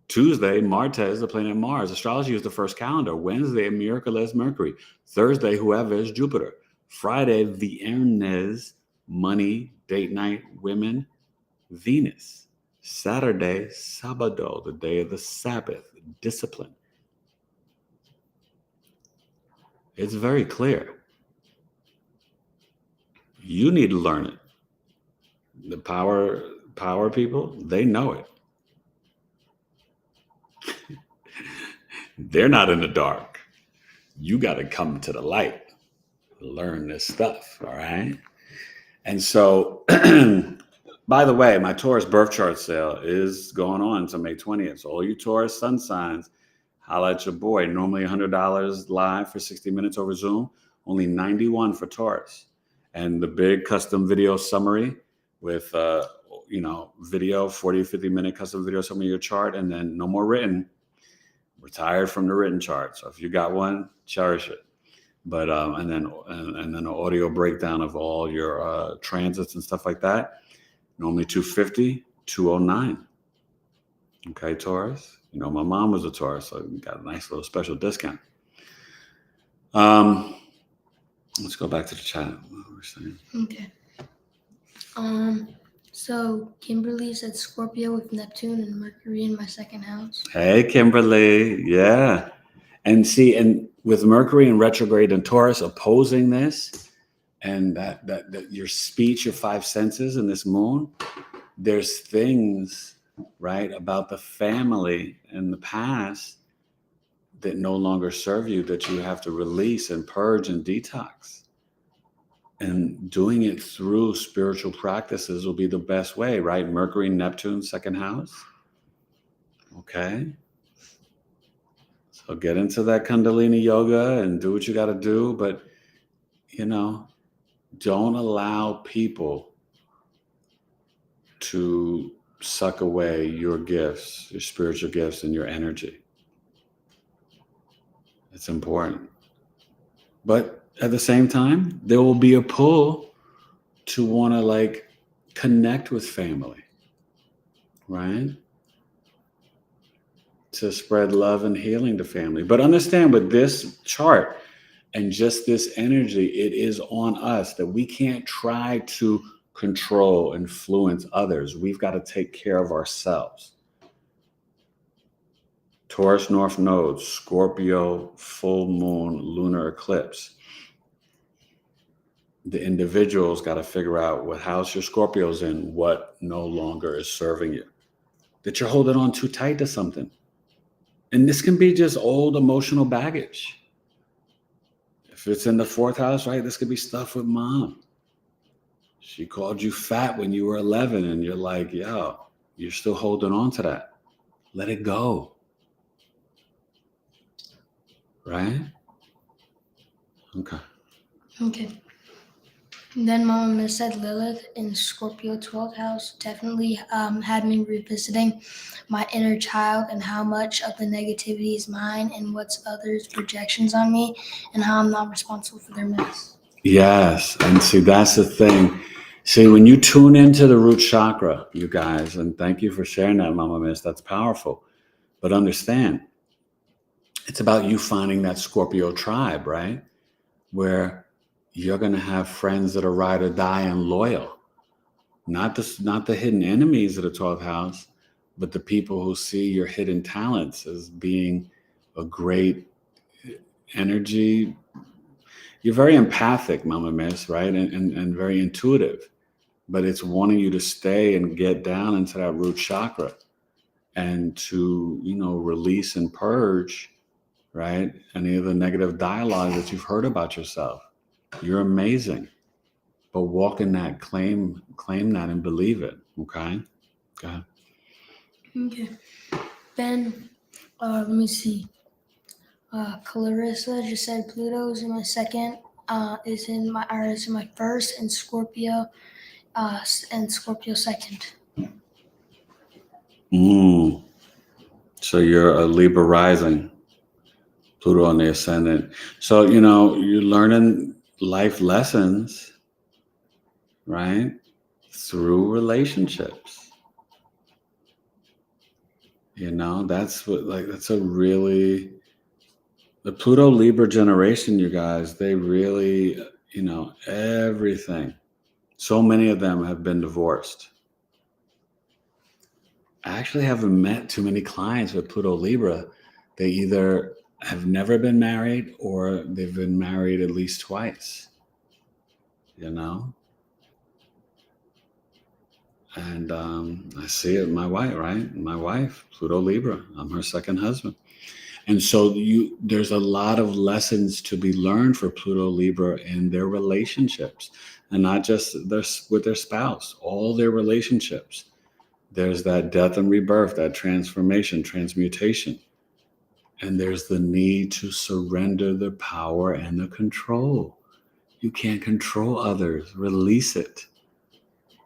Tuesday, Martes, the planet Mars. Astrology is the first calendar. Wednesday, Miraculous Mercury. Thursday, whoever is Jupiter. Friday, Viernes, money, date night, women, Venus. Saturday, Sabado, the day of the Sabbath, discipline. It's very clear. You need to learn it. The power people, they know it. They're not in the dark. You got to come to the light, learn this stuff, all right? And so, by the way, my Taurus birth chart sale is going on until May 20th. So all you Taurus sun signs, holla at your boy. Normally $100 live for 60 minutes over Zoom, only $91 for Taurus. And the big custom video summary with, video, 40, 50-minute custom video summary of your chart, and then no more written. Retired from the written chart. So if you got one, cherish it. But and then an audio breakdown of all your transits and stuff like that. Normally $250, $209. Okay, Taurus. My mom was a Taurus, so we got a nice little special discount. Let's go back to the chat. What we're saying. Okay. So Kimberly said Scorpio with Neptune and Mercury in my second house. Hey, Kimberly. Yeah. And with Mercury in retrograde and Taurus opposing this, and that your speech, your five senses in this moon, there's things, right, about the family in the past that no longer serve you, that you have to release and purge and detox. And doing it through spiritual practices will be the best way, right? Mercury, Neptune, second house. Okay. So get into that Kundalini yoga and do what you got to do. But, don't allow people to suck away your gifts, your spiritual gifts, and your energy. It's important. But at the same time, there will be a pull to want to connect with family, right? To spread love and healing to family. But understand, with this chart and just this energy, it is on us that we can't try to control, influence others. We've got to take care of ourselves. Taurus North Node, Scorpio, full moon, lunar eclipse. The individual's got to figure out what house your Scorpio's in, what no longer is serving you, that you're holding on too tight to something. And this can be just old emotional baggage. If it's in the fourth house, right, this could be stuff with mom. She called you fat when you were 11 and you're like, yo, you're still holding on to that. Let it go. Right? Okay. And then Mama Miss said Lilith in Scorpio 12th house definitely had me revisiting my inner child and how much of the negativity is mine and what's others' projections on me and how I'm not responsible for their mess. Yes. And see, that's the thing. See, when you tune into the root chakra, you guys, and thank you for sharing that, Mama Miss, that's powerful. But understand, it's about you finding that Scorpio tribe, right? Where you're going to have friends that are ride or die and loyal. Not the hidden enemies of the 12th house, but the people who see your hidden talents as being a great energy. You're very empathic, Mama Miss, right? And very intuitive. But it's wanting you to stay and get down into that root chakra and to, release and purge, right? Any of the negative dialogue that you've heard about yourself. You're amazing. But walk in that, claim that and believe it. Okay? Go ahead. Okay. Then, let me see. Clarissa just said Pluto's in my second, is in my first, and Scorpio, and Scorpio second. So you're a Libra rising, Pluto on the ascendant. So, you're learning life lessons, right? Through relationships. That's the Pluto Libra generation, you guys, they really, everything. So many of them have been divorced. I actually haven't met too many clients with Pluto Libra. They either have never been married or they've been married at least twice, And I see it in my wife, right? My wife, Pluto Libra. I'm her second husband. And so there's a lot of lessons to be learned for Pluto Libra in their relationships, and not just with their spouse, all their relationships. There's that death and rebirth, that transformation, transmutation. And there's the need to surrender the power and the control. You can't control others. Release it.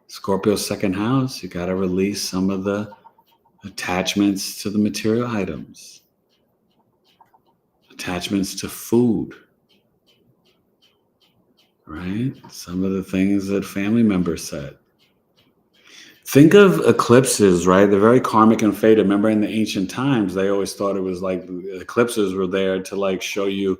Scorpio second house, you got to release some of the attachments to the material items. Attachments to food, right? Some of the things that family members said. Think of eclipses, right? They're very karmic and fated. Remember in the ancient times, they always thought it was like eclipses were there to show you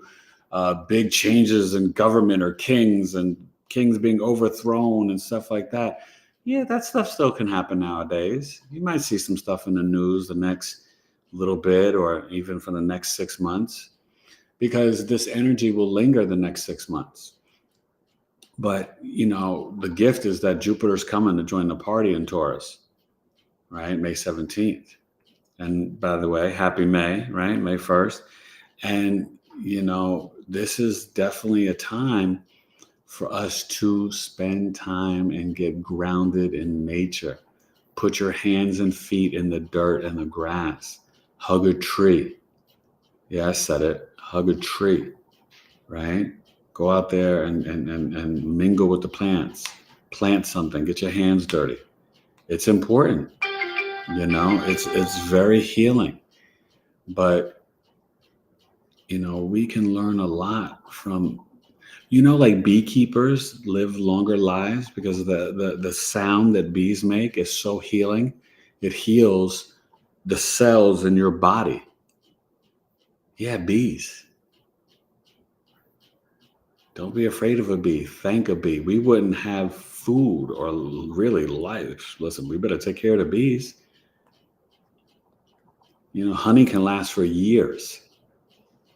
big changes in government or kings and kings being overthrown and stuff like that. Yeah, that stuff still can happen nowadays. You might see some stuff in the news the next little bit or even for the next 6 months. Because this energy will linger the next 6 months. But, the gift is that Jupiter's coming to join the party in Taurus, right? May 17th. And by the way, happy May, right? May 1st. And, this is definitely a time for us to spend time and get grounded in nature. Put your hands and feet in the dirt and the grass. Hug a tree. Yeah, I said it. Hug a tree, right? Go out there and mingle with the plants. Plant something. Get your hands dirty. It's important. It's very healing. But, we can learn a lot from, like beekeepers live longer lives because the sound that bees make is so healing. It heals the cells in your body. Yeah, bees. Don't be afraid of a bee. Thank a bee. We wouldn't have food or really life. Listen, we better take care of the bees. Honey can last for years.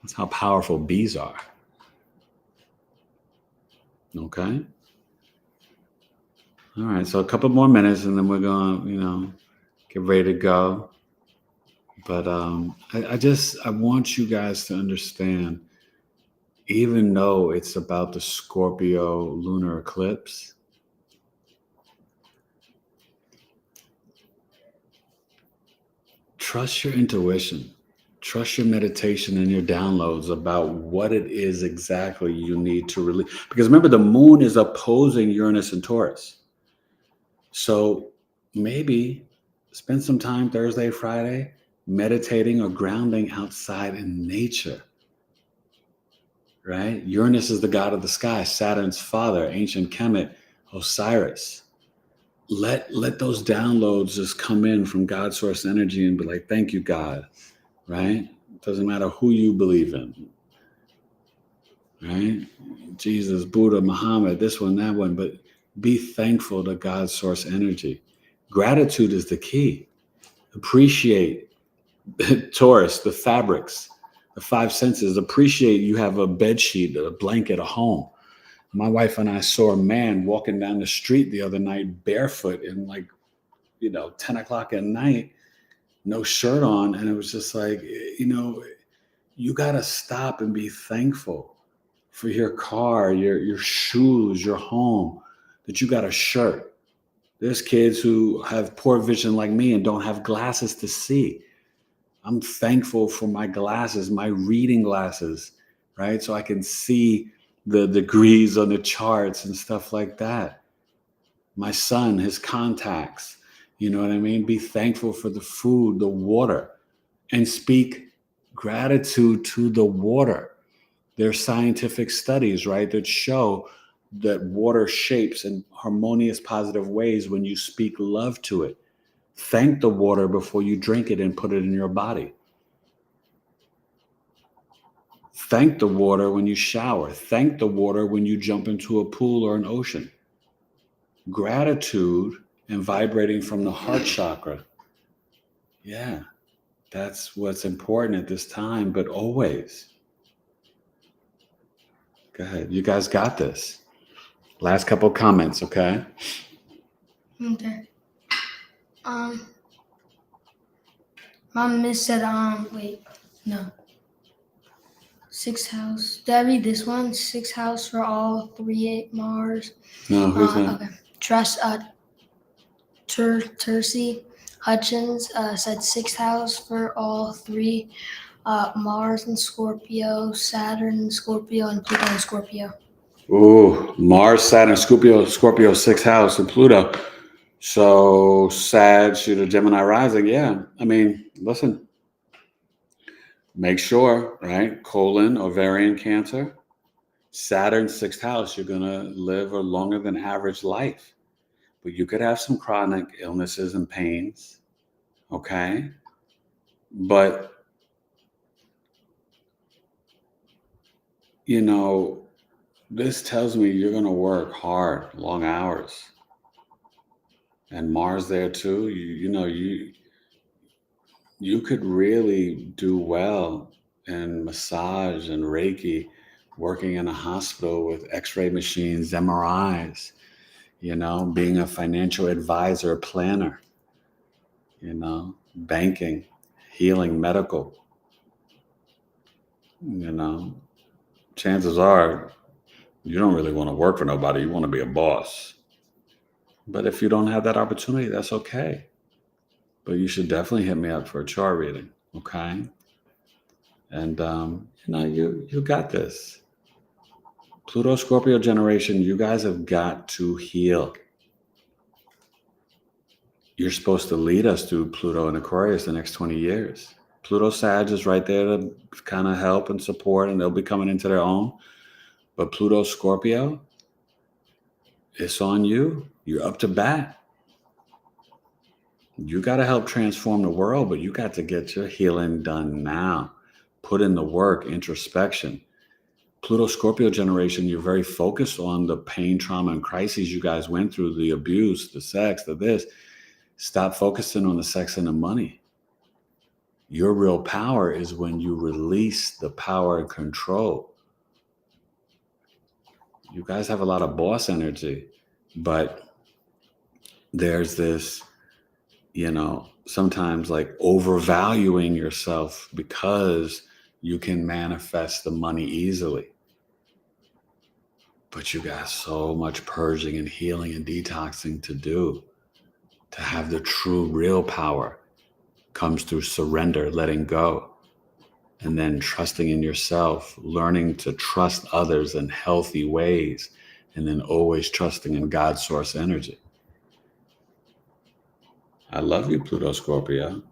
That's how powerful bees are. Okay? All right, so a couple more minutes and then we're going to, get ready to go. But I want you guys to understand, even though it's about the Scorpio lunar eclipse, trust your intuition. Trust your meditation and your downloads about what it is exactly you need to release. Because remember, the moon is opposing Uranus and Taurus. So maybe spend some time Thursday, Friday, meditating or grounding outside in nature, right? Uranus is the god of the sky, Saturn's father, ancient Kemet, Osiris. Let those downloads just come in from God's source energy and be like, thank you, God, right? It doesn't matter who you believe in, right? Jesus, Buddha, Muhammad, this one, that one, but be thankful to God's source energy. Gratitude is the key. Appreciate Taurus, the fabrics, the five senses. Appreciate you have a bed sheet, a blanket, a home. My wife and I saw a man walking down the street the other night barefoot in 10 o'clock at night, no shirt on. And it was just like, you got to stop and be thankful for your car, your shoes, your home, that you got a shirt. There's kids who have poor vision like me and don't have glasses to see. I'm thankful for my glasses, my reading glasses, right? So I can see the degrees on the charts and stuff like that. My son, his contacts, you know what I mean? Be thankful for the food, the water, and speak gratitude to the water. There's scientific studies, right, that show that water shapes in harmonious, positive ways when you speak love to it. Thank the water before you drink it and put it in your body. Thank the water when you shower. Thank the water when you jump into a pool or an ocean. Gratitude and vibrating from the heart chakra. Yeah, that's what's important at this time, but always. Go ahead. You guys got this. Last couple comments, okay? Okay. Mom miss said, wait, no. 6th house. Did I read this one? 6th house for all 3 Mars. No, who's that? Okay. Trust, Tercy Hutchins said 6th house for all 3 Mars and Scorpio, Saturn and Scorpio, and Pluto and Scorpio. Ooh, Mars, Saturn, Scorpio, 6th house, and Pluto. So Sag, Shooter, Gemini rising. Yeah. I mean, listen, make sure, right? Colon, ovarian cancer, Saturn, 6th house, you're going to live a longer than average life. But you could have some chronic illnesses and pains. Okay. But, this tells me you're going to work hard, long hours. And Mars there too. You could really do well in massage and Reiki working in a hospital with x-ray machines, MRIs, being a financial advisor, planner, banking, healing, medical, chances are you don't really want to work for nobody. You want to be a boss. But if you don't have that opportunity, that's okay. But you should definitely hit me up for a chart reading, okay? And you got this. Pluto Scorpio generation, you guys have got to heal. You're supposed to lead us through Pluto and Aquarius the next 20 years. Pluto Sag is right there to kind of help and support, and they'll be coming into their own. But Pluto Scorpio, it's on you. You're up to bat. You got to help transform the world, but you got to get your healing done now. Put in the work, introspection. Pluto Scorpio generation, you're very focused on the pain, trauma, and crises you guys went through, the abuse, the sex, the this. Stop focusing on the sex and the money. Your real power is when you release the power and control. You guys have a lot of boss energy, but there's this, sometimes like overvaluing yourself because you can manifest the money easily. But you got so much purging and healing and detoxing to do. To have the true, real power comes through surrender, letting go, and then trusting in yourself, learning to trust others in healthy ways, and then always trusting in God's source energy. I love you, Pluto Scorpio,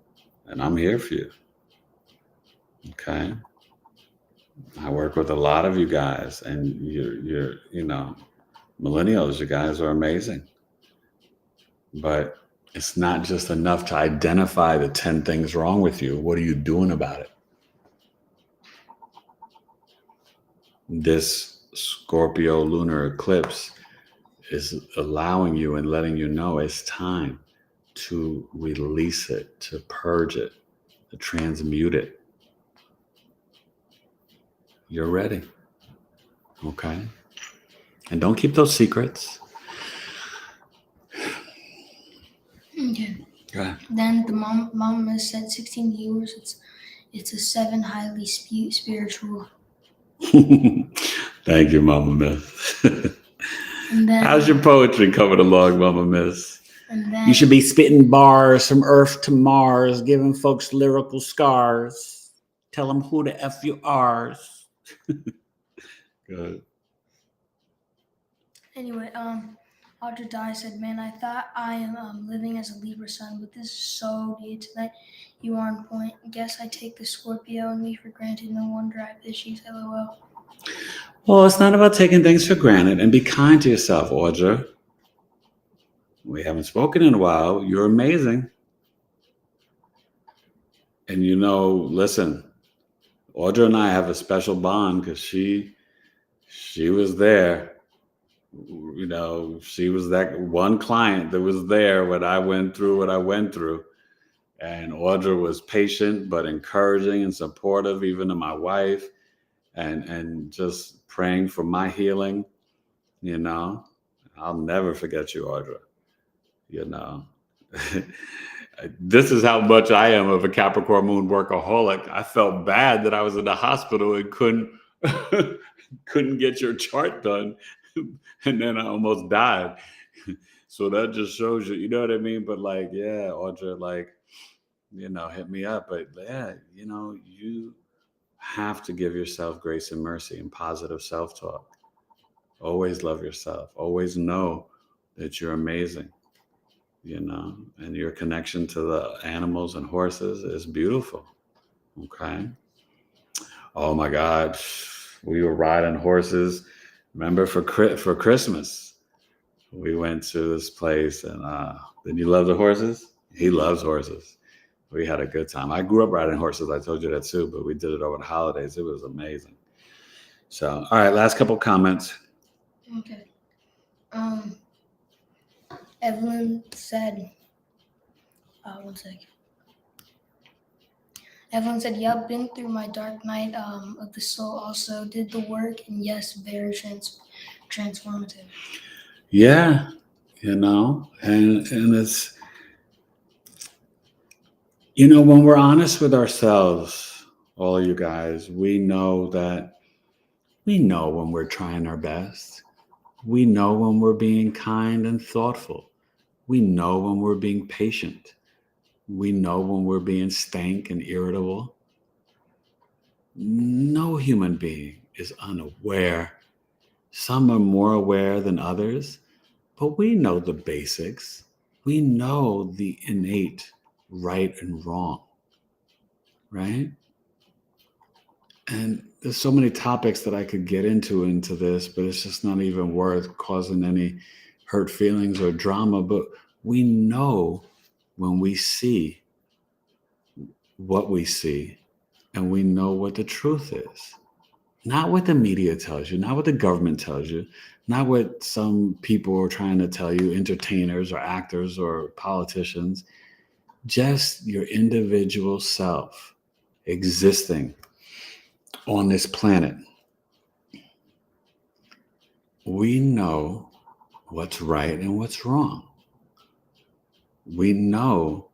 and I'm here for you. Okay? I work with a lot of you guys, and you're millennials, you guys are amazing. But it's not just enough to identify the 10 things wrong with you. What are you doing about it? This Scorpio lunar eclipse is allowing you and letting you know it's time to release it, to purge it, to transmute it. You're ready. Okay? And don't keep those secrets. Okay. Go ahead. Then the mom has said 16 viewers. It's a 7 highly spiritual. Thank you, Mama Miss. And then, how's your poetry coming along, Mama Miss? And then, You should be spitting bars from Earth to Mars, giving folks lyrical scars. Tell them who the F you are. Good. Anyway, Audra Dye said, "Man, I thought I am living as a Libra sun, but this is so deep tonight. You are on point. Guess I take the Scorpio and leave for granted. No one drive issues. LOL." Well, it's not about taking things for granted, and be kind to yourself, Audra. We haven't spoken in a while. You're amazing. And listen, Audra and I have a special bond because she was there. She was that one client that was there when I went through what I went through. And Audra was patient, but encouraging and supportive, even to my wife, and just praying for my healing. I'll never forget you, Audra. This is how much I am of a Capricorn moon workaholic. I felt bad that I was in the hospital and couldn't get your chart done. And then I almost died. So that just shows you know what I mean? But yeah, Audra, hit me up. But yeah, you have to give yourself grace and mercy and positive self-talk. Always love yourself. Always know that you're amazing. And your connection to the animals and horses is beautiful. Okay. Oh my God. We were riding horses. Remember for Christmas, we went to this place and did you love the horses? He loves horses. We had a good time. I grew up riding horses. I told you that too, but we did it over the holidays. It was amazing. So, all right, last couple comments. Okay. Evelyn said, one second. Everyone said, yep, been through my dark night of the soul, also did the work, and yes, very transformative. Yeah, and it's, when we're honest with ourselves, all you guys, we know when we're trying our best. We know when we're being kind and thoughtful. We know when we're being patient. We know when we're being stank and irritable. No human being is unaware. Some are more aware than others, but we know the basics. We know the innate right and wrong, right? And there's so many topics that I could get into this, but it's just not even worth causing any hurt feelings or drama. But we know when we see what we see, and we know what the truth is. Not what the media tells you, not what the government tells you, not what some people are trying to tell you, entertainers or actors or politicians, just your individual self existing on this planet. We know what's right and what's wrong. We know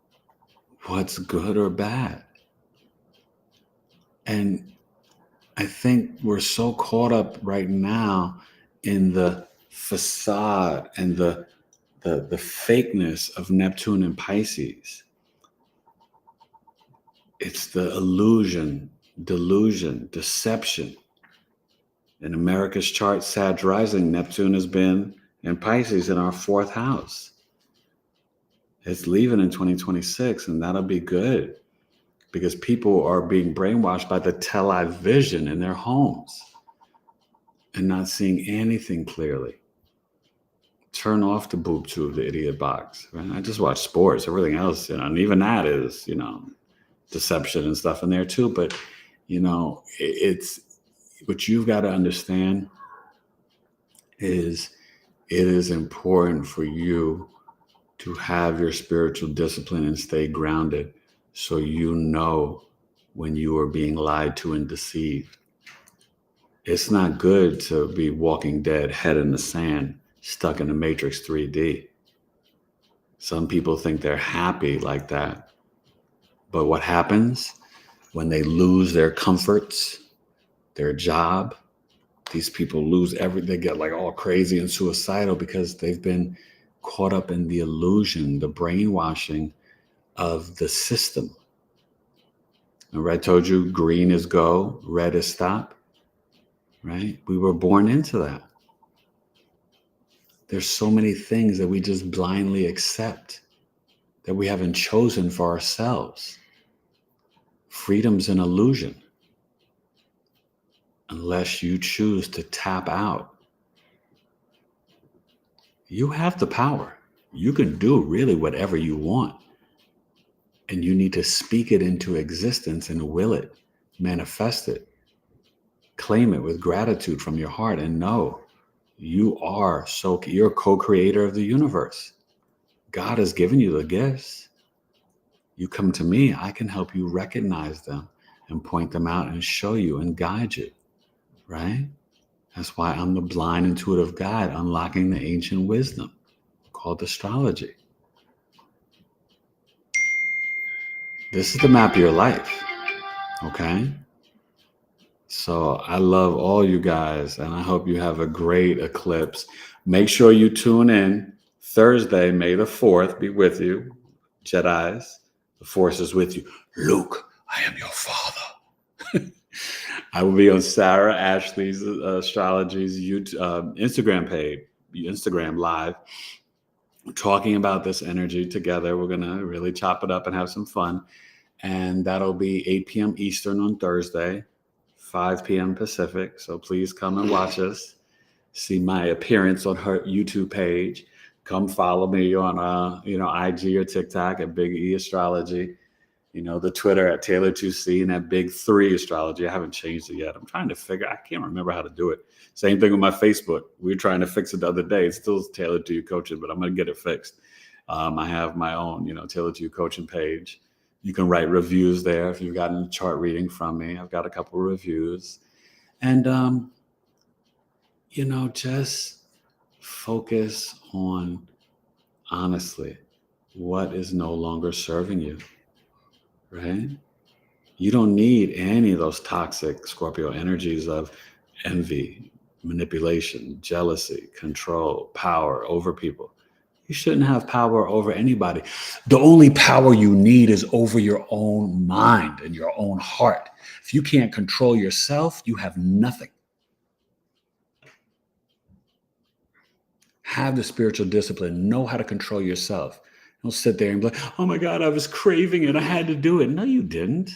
what's good or bad. And I think we're so caught up right now in the facade and the fakeness of Neptune and Pisces. It's the illusion, delusion, deception. In America's chart, Sag rising, Neptune has been in Pisces in our 4th house. It's leaving in 2026, and that'll be good because people are being brainwashed by the television in their homes and not seeing anything clearly. Turn off the boob tube, the idiot box. Right? I just watch sports. Everything else, and even that is, deception and stuff in there too. But, it's what you've got to understand is it is important for you to have your spiritual discipline and stay grounded so you know when you are being lied to and deceived. It's not good to be walking dead, head in the sand, stuck in the Matrix 3D. Some people think they're happy like that. But what happens when they lose their comforts, their job? These people lose everything. They get like all crazy and suicidal because they've been caught up in the illusion, the brainwashing of the system. Remember I told you green is go, red is stop, right? We were born into that. There's so many things that we just blindly accept that we haven't chosen for ourselves. Freedom's an illusion unless you choose to tap out. You have the power. You can do really whatever you want. And you need to speak it into existence and will it, manifest it, claim it with gratitude from your heart and know you're a co-creator of the universe. God has given you the gifts. You come to me, I can help you recognize them and point them out and show you and guide you, right? That's why I'm the blind intuitive guide, unlocking the ancient wisdom called astrology. This is the map of your life, okay? So I love all you guys, and I hope you have a great eclipse. Make sure you tune in Thursday, May the 4th, be with you, Jedis. The Force is with you. Luke, I am your father. I will be on Sarah Ashley's Astrology's YouTube, Instagram page, Instagram Live, talking about this energy together. We're going to really chop it up and have some fun. And that'll be 8 p.m. Eastern on Thursday, 5 p.m. Pacific. So please come and watch us. See my appearance on her YouTube page. Come follow me on IG or TikTok at Big E Astrology. The Twitter at Taylor2C and at Big 3 Astrology. I haven't changed it yet. I'm trying to I can't remember how to do it. Same thing with my Facebook. We were trying to fix it the other day. It's still Taylor to You Coaching, but I'm going to get it fixed. I have my own, Taylor to You Coaching page. You can write reviews there if you've gotten a chart reading from me. I've got a couple of reviews. And, just focus on, honestly, what is no longer serving you, right? You don't need any of those toxic Scorpio energies of envy, manipulation, jealousy, control, power over people. You shouldn't have power over anybody. The only power you need is over your own mind and your own heart. If you can't control yourself, you have nothing. Have the spiritual discipline. Know how to control yourself. Don't sit there and be like, oh my God, I was craving it. I had to do it. No, you didn't.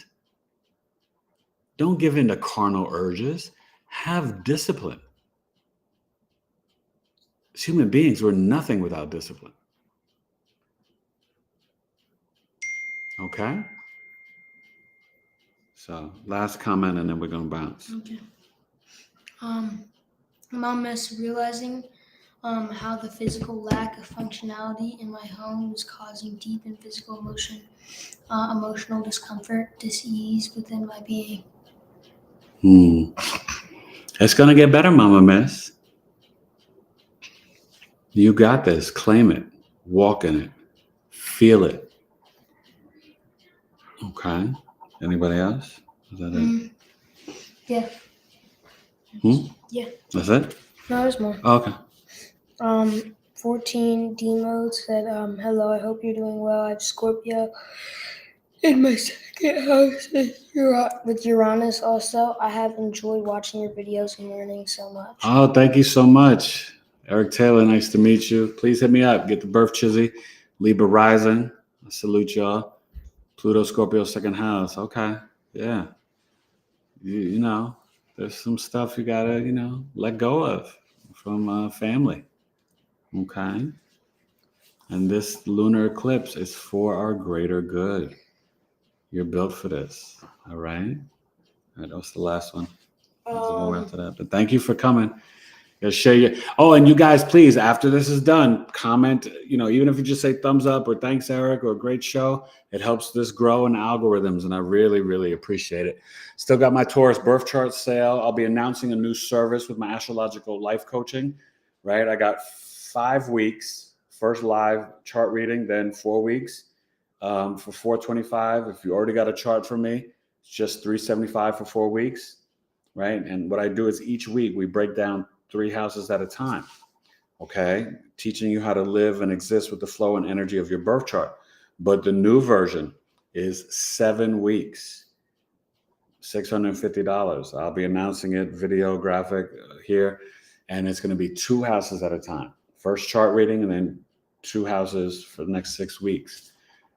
Don't give in to carnal urges. Have discipline. As human beings, we're nothing without discipline. Okay? So, last comment, and then we're going to bounce. Okay. Mom is realizing how the physical lack of functionality in my home is causing deep and physical emotional discomfort, dis-ease within my being. It's going to get better, Mama Miss. You got this. Claim it. Walk in it. Feel it. Okay. Anybody else? Is that it? Yeah. Yeah. That's it? No, there's more. Okay. 14 D mode said, hello, I hope you're doing well. I have Scorpio in my second house with Uranus also. I have enjoyed watching your videos and learning so much. Oh, thank you so much. Eric Taylor, nice to meet you. Please hit me up. Get the birth chizzy. Libra rising. I salute y'all. Pluto, Scorpio, second house. Okay. Yeah. You know, there's some stuff you got to, let go of from family. Okay. And this lunar eclipse is for our greater good. You're built for this. All right. All right. That was the last one. There's one after that. But thank you for coming. Share your. Oh, and you guys, please, after this is done, comment. Even if you just say thumbs up or thanks, Eric, or great show, it helps this grow in algorithms, and I really, really appreciate it. Still got my Taurus birth chart sale. I'll be announcing a new service with my astrological life coaching. Right, I got 5 weeks. First live chart reading, then 4 weeks for $425. If you already got a chart from me, it's just $375 for 4 weeks. Right, and what I do is each week we break down 3 houses at a time, okay? Teaching you how to live and exist with the flow and energy of your birth chart. But the new version is 7 weeks, $650. I'll be announcing it, video, graphic here, and it's going to be 2 houses at a time. First chart reading and then 2 houses for the next 6 weeks.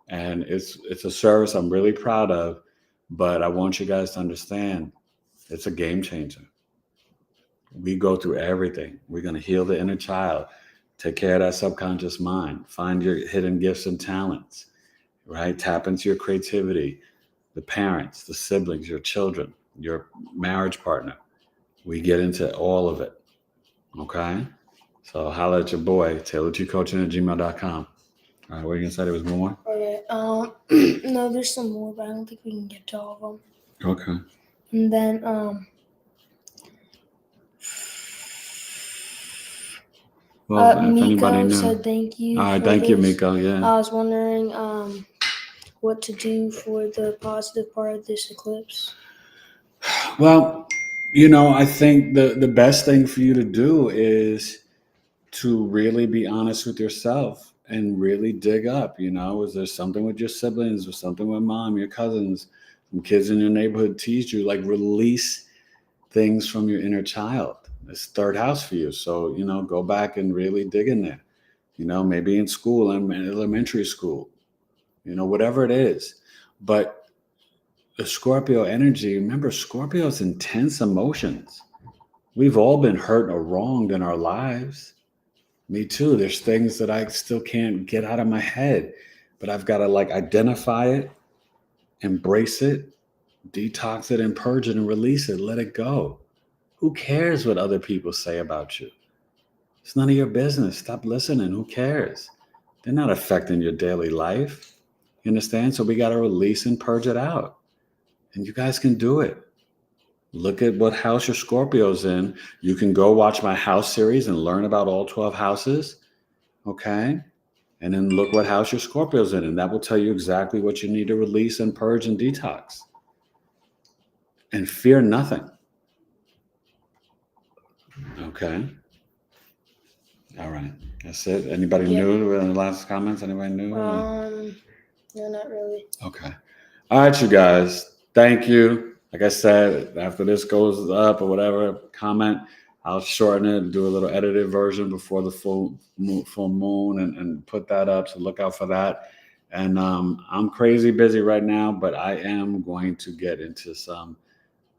And it's a service I'm really proud of, but I want you guys to understand it's a game changer. We go through everything. We're going to heal the inner child, take care of that subconscious mind, find your hidden gifts and talents, right? Tap into your creativity, the parents, the siblings, your children, your marriage partner. We get into all of it, okay? So holla at your boy, tailoredcoaching@gmail.com. All right, what are you going to say? There was more? Okay. No, there's some more, but I don't think we can get to all of them. Okay. And then, Well, if Miko anybody knew. said thank you. All right, thank you, Miko. Yeah. I was wondering what to do for the positive part of this eclipse. Well, I think the best thing for you to do is to really be honest with yourself and really dig up. Is there something with your siblings or something with mom, your cousins, some kids in your neighborhood teased you? Like, release things from your inner child. It's third house for you. So, go back and really dig in there. Maybe in school, in elementary school, whatever it is. But the Scorpio energy, remember, Scorpio's intense emotions. We've all been hurt or wronged in our lives. Me too. There's things that I still can't get out of my head, but I've got to identify it, embrace it, detox it and purge it and release it. Let it go. Who cares what other people say about you? It's none of your business. Stop listening. Who cares? They're not affecting your daily life. You understand? So we got to release and purge it out. And you guys can do it. Look at what house your Scorpio's in. You can go watch my house series and learn about all 12 houses. Okay? And then look what house your Scorpio's in. And that will tell you exactly what you need to release and purge and detox. And fear nothing. Okay? All right. That's it. Anybody new? Any last comments? Anybody new? No, not really. Okay. All right, you guys. Thank you. Like I said, after this goes up or whatever, comment. I'll shorten it and do a little edited version before the full moon and put that up. So look out for that. And I'm crazy busy right now, but I am going to get into some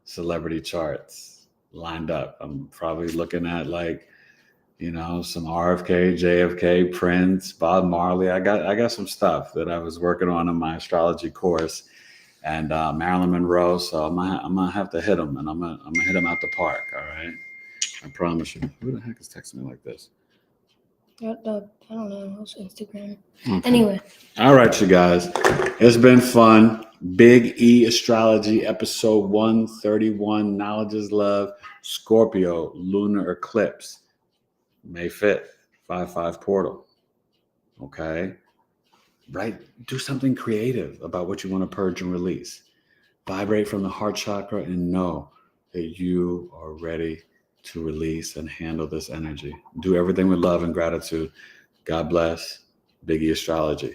celebrity charts lined up. I'm probably looking at some RFK, JFK, Prince, Bob Marley. I got some stuff that I was working on in my astrology course, and Marilyn Monroe. So I'm gonna have to hit them, and I'm gonna hit them out the park. All right, I promise you. Who the heck is texting me like this? I don't know. It's Instagram. Okay. Anyway. All right, you guys. It's been fun. Big E Astrology, episode 131. Knowledge is love. Scorpio, lunar eclipse. May 5th, 5/5 portal. Okay? Right? Do something creative about what you want to purge and release. Vibrate from the heart chakra and know that you are ready to release and handle this energy. Do everything with love and gratitude. God bless. Big E Astrology.